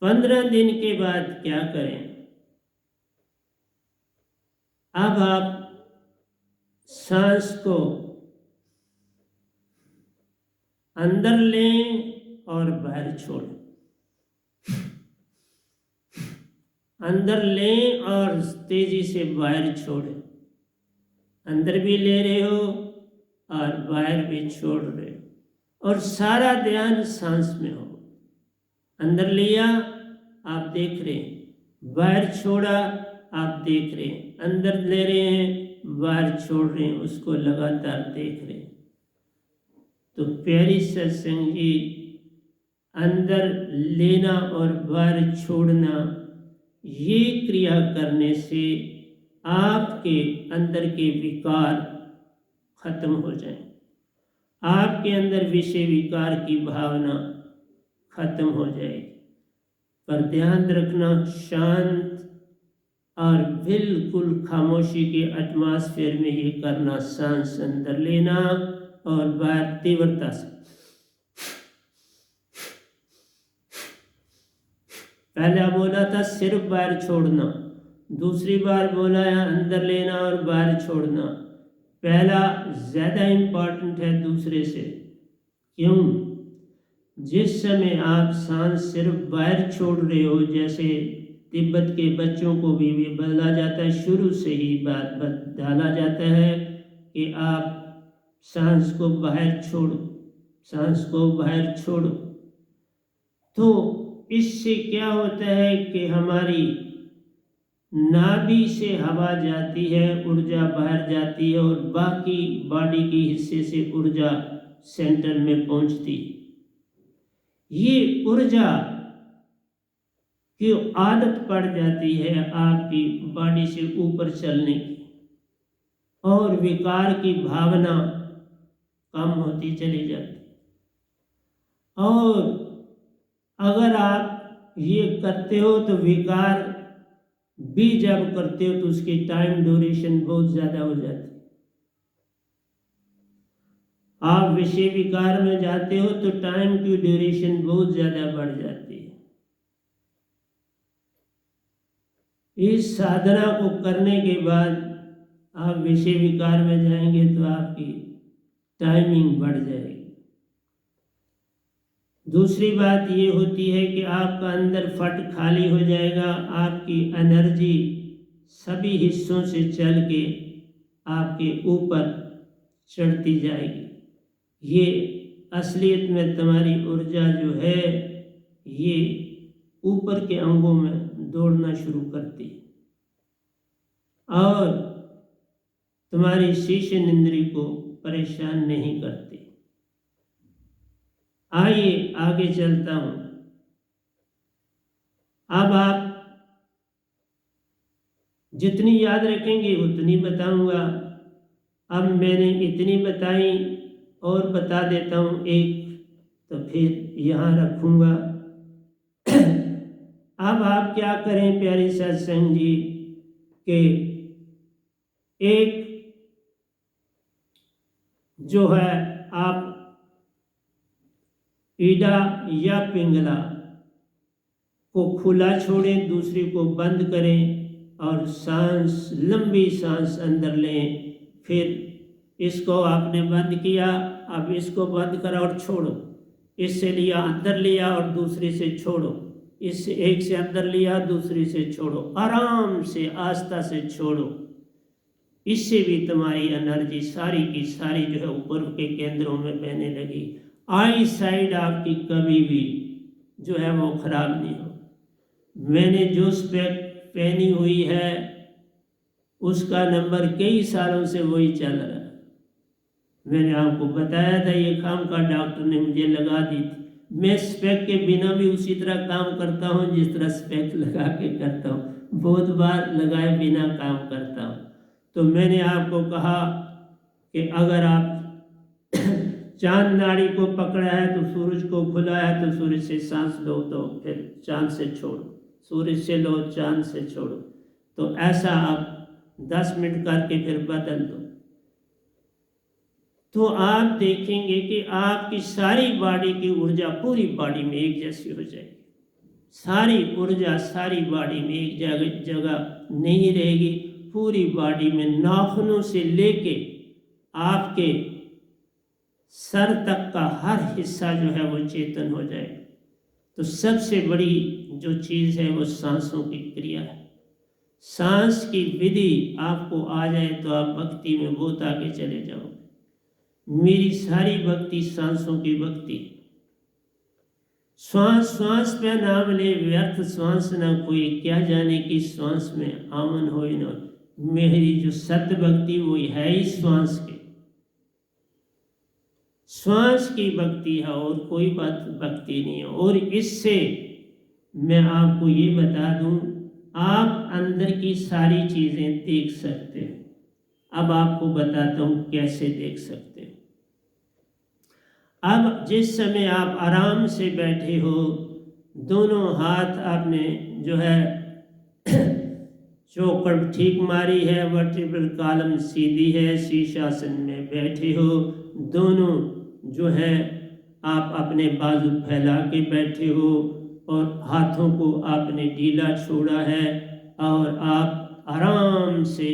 15 दिन के बाद क्या करें, अब आप सांस को अंदर लें और बाहर छोड़ें। अंदर लें और तेजी से बाहर छोड़ें। अंदर भी ले रहे हो और बाहर भी छोड़ रहे हो और सारा ध्यान सांस में हो। अंदर लिया आप देख रहे हैं, बाहर छोड़ा आप देख रहे हैं, अंदर ले रहे हैं, बाहर छोड़ रहे हैं, उसको लगातार देख रहे हैं। तो प्यारी सत्संग जी अंदर लेना और बाहर छोड़ना, ये क्रिया करने से आपके अंदर के विकार खत्म हो जाएं। आपके अंदर विषय विकार की भावना खत्म हो जाएगी। पर ध्यान रखना, शांत और बिल्कुल खामोशी के एटमॉस्फेयर में ये करना। सांस अंदर लेना और बाहर तीव्रता से। पहला बोला था सिर्फ बाहर छोड़ना, दूसरी बार बोला है अंदर लेना और बाहर छोड़ना। पहला ज़्यादा इम्पॉर्टेंट है दूसरे से। क्यों? जिस समय आप सांस सिर्फ बाहर छोड़ रहे हो, जैसे तिब्बत के बच्चों को भी बोला जाता है, शुरू से ही बात डाला जाता है कि आप सांस को बाहर छोड़ो, सांस को बाहर छोड़ो। तो इससे क्या होता है कि हमारी नाभि से हवा जाती है, ऊर्जा बाहर जाती है और बाकी बॉडी के हिस्से से ऊर्जा सेंटर में पहुंचती है। ये ऊर्जा की आदत पड़ जाती है आपकी बॉडी से ऊपर चलने की और विकार की भावना कम होती चली जाती। और अगर आप ये करते हो तो विकार भी जब करते हो तो उसकी टाइम ड्यूरेशन बहुत ज़्यादा हो जाती है। आप विषय विकार में जाते हो तो टाइम की ड्यूरेशन बहुत ज़्यादा बढ़ जाती है। इस साधना को करने के बाद आप विषय विकार में जाएंगे तो आपकी टाइमिंग बढ़ जाएगी। दूसरी बात ये होती है कि आपका अंदर फट खाली हो जाएगा, आपकी एनर्जी सभी हिस्सों से चल के आपके ऊपर चढ़ती जाएगी। ये असलियत में तुम्हारी ऊर्जा जो है ये ऊपर के अंगों में दौड़ना शुरू करती है और तुम्हारी शीशन इंद्री को परेशान नहीं करती। आइए आगे चलता हूं। अब आप जितनी याद रखेंगे उतनी बताऊंगा। अब मैंने इतनी बताई और बता देता हूं एक, तो फिर यहाँ रखूंगा। अब आप क्या करें प्यारे सत्संग जी के एक जो है आप ईडा या पिंगला को खुला छोड़ें, दूसरी को बंद करें और सांस लंबी सांस अंदर लें। फिर इसको आपने बंद किया, अब इसको बंद करा और छोड़ो। इससे लिया अंदर लिया और दूसरी से छोड़ो, इससे एक से अंदर लिया दूसरी से छोड़ो, आराम से आस्था से छोड़ो। इससे भी तुम्हारी एनर्जी सारी की सारी जो है ऊपर के केंद्रों में बहने लगी। आई साइड आपकी कभी भी जो है वो खराब नहीं हो। मैंने जो स्पेक्ट पहनी हुई है उसका नंबर कई सालों से वही चल रहा है। मैंने आपको बताया था, ये काम का डॉक्टर ने मुझे लगा दी थी। मैं स्पेक्ट के बिना भी उसी तरह काम करता हूँ जिस तरह स्पेक्ट लगा के करता हूँ। बहुत बार लगाए बिना काम करता हूँ। तो मैंने आपको कहा कि अगर आप चांद नाड़ी को पकड़ा है तो सूरज को खुला है तो सूरज से सांस लो, तो फिर चांद से छोड़ो, सूरज से लो चांद से छोड़ो। तो ऐसा आप 10 मिनट करके फिर बदल दो, तो आप देखेंगे कि आपकी सारी बॉडी की ऊर्जा पूरी बॉडी में एक जैसी हो जाएगी। सारी ऊर्जा सारी बॉडी में एक जगह नहीं रहेगी, पूरी बॉडी में नाखूनों से लेके आपके सर तक का हर हिस्सा जो है वो चेतन हो जाए। तो सबसे बड़ी जो चीज़ है वो सांसों की क्रिया है। सांस की विधि आपको आ जाए तो आप भक्ति में बहुत आगे चले जाओगे। मेरी सारी भक्ति सांसों की भक्ति। श्वास श्वास पे नाम ले व्यर्थ श्वास न कोई, क्या जाने कि श्वास में आमन हो न। मेरी जो सत्य भक्ति वो है ही श्वास के, श्वास की भक्ति है और कोई बात भक्ति नहीं है। और इससे मैं आपको ये बता दूं, आप अंदर की सारी चीजें देख सकते हैं। अब आपको बताता हूं कैसे देख सकते हैं। अब जिस समय आप आराम से बैठे हो, दोनों हाथ आपने जो है चौकड़ ठीक मारी है, वर्टिब्रल कॉलम सीधी है, शीर्षासन में बैठे हो, दोनों जो है आप अपने बाजू फैला के बैठे हो और हाथों को आपने ढीला छोड़ा है और आप आराम से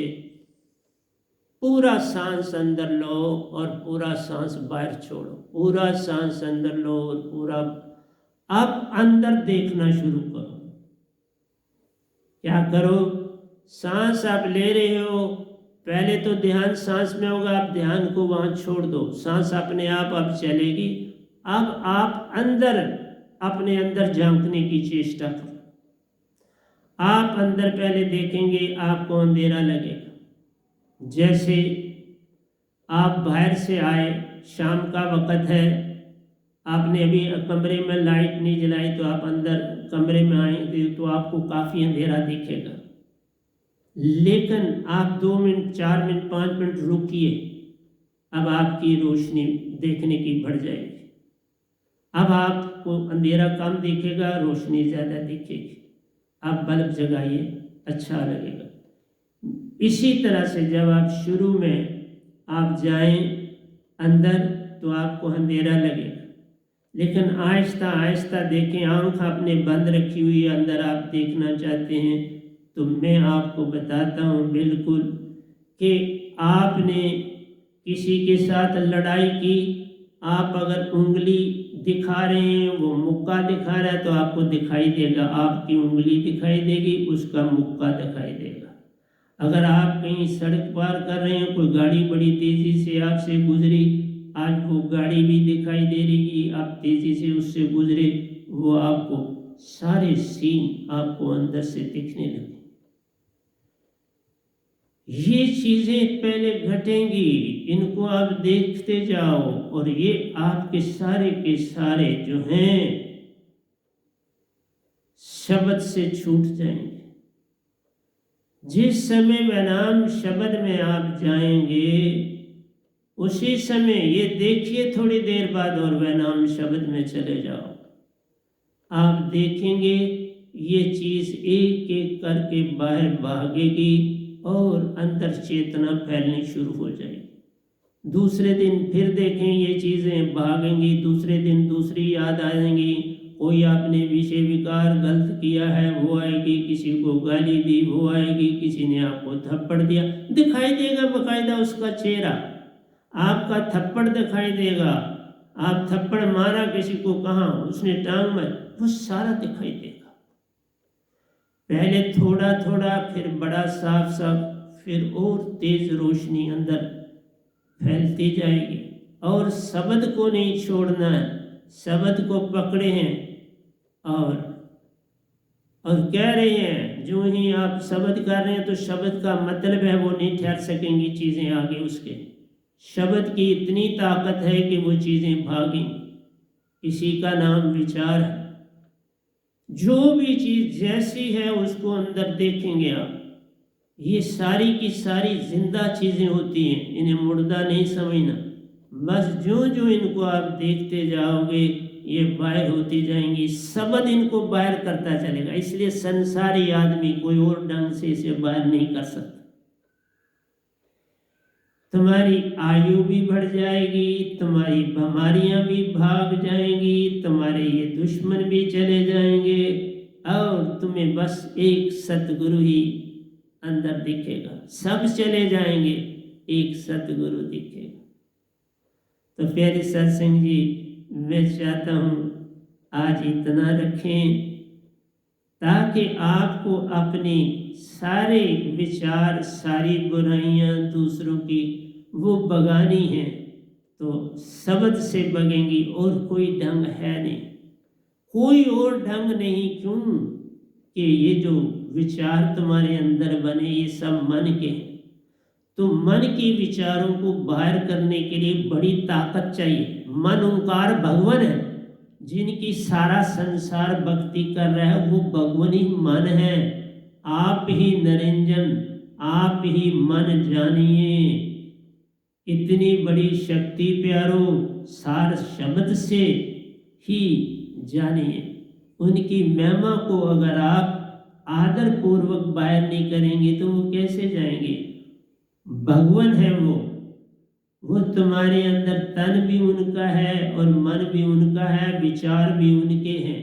पूरा सांस अंदर लो और पूरा सांस बाहर छोड़ो। पूरा सांस अंदर लो और पूरा आप अंदर देखना शुरू करो। क्या करो, सांस आप ले रहे हो, पहले तो ध्यान सांस में होगा, आप ध्यान को वहां छोड़ दो, सांस अपने आप अब चलेगी। अब आप अंदर अपने अंदर झांकने की चेष्टा करो। आप अंदर पहले देखेंगे, आपको अंधेरा लगेगा। जैसे आप बाहर से आए, शाम का वक़्त है, आपने अभी कमरे में लाइट नहीं जलाई, तो आप अंदर कमरे में आएंगे तो आपको काफ़ी अंधेरा दिखेगा। लेकिन आप 2 मिनट, 4 मिनट, 5 मिनट रुकिए, अब आपकी रोशनी देखने की बढ़ जाएगी। अब आपको अंधेरा कम दिखेगा, रोशनी ज़्यादा दिखेगी। आप बल्ब जगाइए, अच्छा लगेगा। इसी तरह से जब आप शुरू में आप जाएं अंदर तो आपको अंधेरा लगेगा, लेकिन आहिस्ता आहिस्ता देखें। आंख आपने बंद रखी हुई है, अंदर आप देखना चाहते हैं, तो मैं आपको बताता हूँ बिल्कुल कि आपने किसी के साथ लड़ाई की, आप अगर उंगली दिखा रहे हैं, वो मुक्का दिखा रहा है, तो आपको दिखाई देगा, आपकी उंगली दिखाई देगी, उसका मुक्का दिखाई देगा। अगर आप कहीं सड़क पार कर रहे हैं, कोई गाड़ी बड़ी तेज़ी से आपसे गुजरी, आज वो गाड़ी भी दिखाई दे रही, आप तेज़ी से उससे गुजरे, वो आपको सारे सीन आपको अंदर से दिखने लगे। ये चीज़ें पहले घटेंगी, इनको आप देखते जाओ, और ये आपके सारे के सारे जो हैं शब्द से छूट जाएंगे। जिस समय वैनाम शब्द में आप जाएंगे, उसी समय ये देखिए, थोड़ी देर बाद और वैनाम शब्द में चले जाओ, आप देखेंगे ये चीज़ एक एक करके बाहर भागेगी और अंदर चेतना फैलनी शुरू हो जाएगी। दूसरे दिन फिर देखें ये चीज़ें भागेंगी, दूसरे दिन दूसरी याद आएंगी। कोई आपने विषय विकार गलत किया है वो आएगी, किसी को गाली दी वो आएगी, किसी ने आपको थप्पड़ दिया, दिखाई देगा बकायदा उसका चेहरा, आपका थप्पड़ दिखाई देगा। आप थप्पड़ मारा किसी को, कहाँ, उसने टांग में, वो सारा दिखाई देगा। पहले थोड़ा थोड़ा, फिर बड़ा साफ साफ, फिर और तेज रोशनी अंदर फैलती जाएगी। और शब्द को नहीं छोड़ना है, शब्द को पकड़े हैं और कह रहे हैं। जो ही आप शब्द कर रहे हैं तो शब्द का मतलब है वो नहीं ठहर सकेंगी चीज़ें आगे उसके। शब्द की इतनी ताकत है कि वो चीज़ें भागेंगी। इसी का नाम विचार है। जो भी चीज़ जैसी है उसको अंदर देखेंगे आप, ये सारी की सारी जिंदा चीज़ें होती हैं, इन्हें मुर्दा नहीं समझना। बस जो जो इनको आप देखते जाओगे ये बाहर होती जाएंगी, शब्द इनको बाहर करता चलेगा। इसलिए संसारी आदमी कोई और ढंग से इसे बाहर नहीं कर सकता। तुम्हारी आयु भी बढ़ जाएगी, तुम्हारी बीमारियां भी भाग जाएंगी, तुम्हारे ये दुश्मन भी चले जाएंगे, और तुम्हें बस एक सतगुरु ही अंदर दिखेगा। सब चले जाएंगे, एक सतगुरु दिखेगा। तो प्यारे सत्संग जी, मैं चाहता हूँ आज इतना रखें ताकि आपको अपने सारे विचार, सारी बुराइयां दूसरों की वो बगानी हैं तो शब्द से बगेंगी, और कोई ढंग है नहीं, कोई और ढंग नहीं। क्यों कि ये जो विचार तुम्हारे अंदर बने ये सब मन के हैं। तो मन के विचारों को बाहर करने के लिए बड़ी ताकत चाहिए। मन ओंकार भगवान है, जिनकी सारा संसार भक्ति कर रहा है वो भगवान ही मन है। आप ही निरंजन, आप ही मन जानिए। इतनी बड़ी शक्ति प्यारो सार शब्द से ही जानिए। उनकी महिमा को अगर आप आदर पूर्वक बाहर नहीं करेंगे तो वो कैसे जाएंगे। भगवान है वो तुम्हारे अंदर, तन भी उनका है और मन भी उनका है, विचार भी उनके हैं।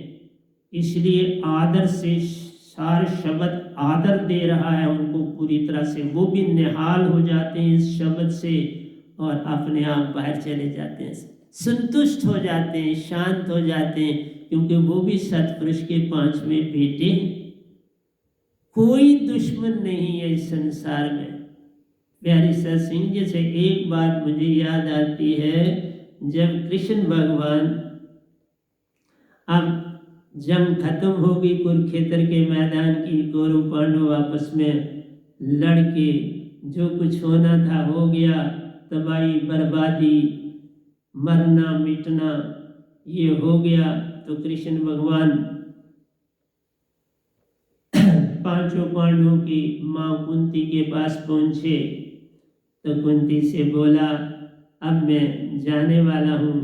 इसलिए आदर से सार शब्द आदर दे रहा है उनको पूरी तरह से। वो भी निहाल हो जाते हैं इस शब्द से और अपने आप बाहर चले जाते हैं, संतुष्ट हो जाते हैं, शांत हो जाते हैं, क्योंकि वो भी सतपुरुष के 5वें बेटे हैं। कोई दुश्मन नहीं है इस संसार में। प्यारी सत्संग जी से एक बात मुझे याद आती है, जब कृष्ण भगवान अब जंग खत्म होगी कुरुक्षेत्र के मैदान की, कौरव पांडव आपस में लड़के जो कुछ होना था हो गया, तबाही बर्बादी मरना मिटना ये हो गया। तो कृष्ण भगवान पांचों पांडवों की माँ कुंती के पास पहुंचे तो कुंती से बोला अब मैं जाने वाला हूँ,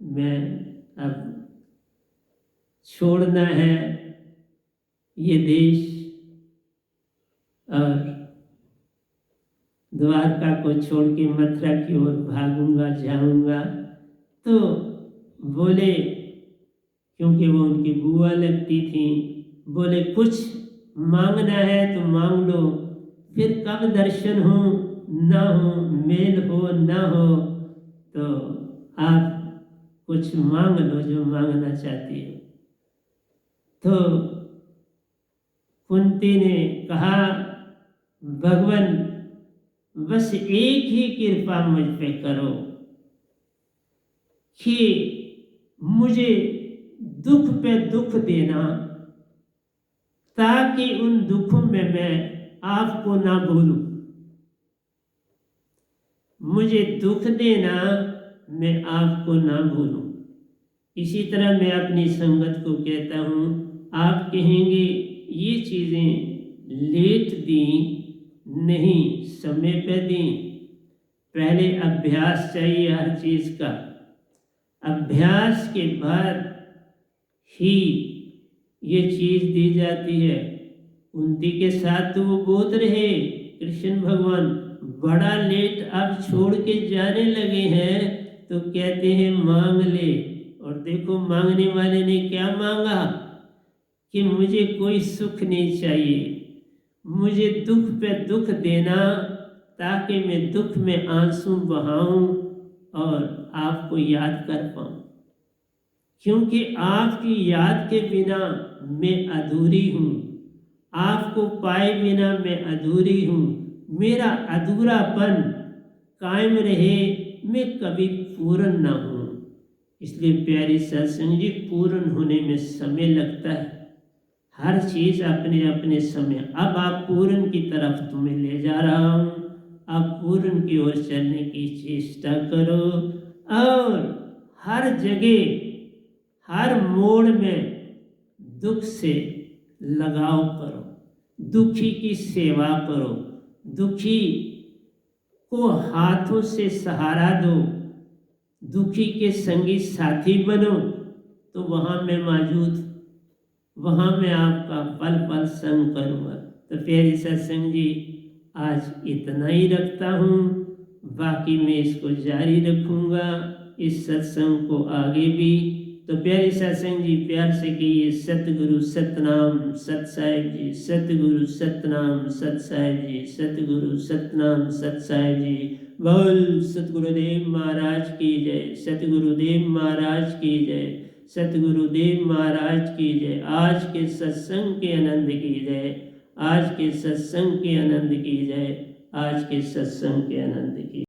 मैं अब छोड़ना है ये देश और द्वारका को छोड़ के मथुरा की ओर भागूंगा जाऊंगा। तो बोले, क्योंकि वो उनकी बुआ लगती थी, बोले कुछ मांगना है तो मांग लो, फिर कब दर्शन हो ना हो, मेल हो ना हो, तो आप कुछ मांग लो जो मांगना चाहती हो। तो कुंती ने कहा भगवान बस एक ही कृपा मुझ पे करो कि मुझे दुख पे दुख देना, ताकि उन दुखों में मैं आपको ना भूलूं। मुझे दुख देना, मैं आपको ना भूलूं। इसी तरह मैं अपनी संगत को कहता हूँ, आप कहेंगे ये चीज़ें लेट दी नहीं, समय पे दी। पहले अभ्यास चाहिए हर चीज़ का, अभ्यास के बाद ही ये चीज़ दी जाती है। कुंती के साथ तो वो बोध रहे कृष्ण भगवान, बड़ा लेट अब छोड़ के जाने लगे हैं तो कहते हैं मांग ले। और देखो मांगने वाले ने क्या मांगा कि मुझे कोई सुख नहीं चाहिए, मुझे दुख पे दुख देना, ताकि मैं दुख में आंसू बहाऊं और आपको याद कर पाऊं, क्योंकि आपकी याद के बिना मैं अधूरी हूँ, आपको पाए बिना मैं अधूरी हूँ। मेरा अधूरापन कायम रहे, मैं कभी पूर्ण ना हूँ। इसलिए प्यारी सत्संग जी, पूर्ण होने में समय लगता है, हर चीज़ अपने अपने समय। अब आप पूर्ण की तरफ तुम्हें ले जा रहा हूँ, आप पूर्ण की ओर चलने की चेष्टा करो और हर जगह हर मोड़ में दुख से लगाव करो, दुखी की सेवा करो, दुखी को हाथों से सहारा दो, दुखी के संगी साथी बनो, तो वहाँ मैं मौजूद, वहाँ मैं आपका पल पल संग करूँगा। तो प्यारी सत्संग जी, आज इतना ही रखता हूँ, बाकी मैं इसको जारी रखूँगा, इस सत्संग को आगे भी। तो प्यारी सत्संग जी, प्यार से कहिए सतगुरु सतनाम सत साहिब जी, सतगुरु सतनाम सत साहिब जी, सतगुरु सतनाम सत साहिब जी। बोल सतगुरुदेव महाराज की जय, सतगुरुदेव महाराज की जय, सतगुरुदेव महाराज की जय। आज के सत्संग के आनंद की जय, आज के सत्संग के आनंद की जय, आज के सत्संग के आनंद की।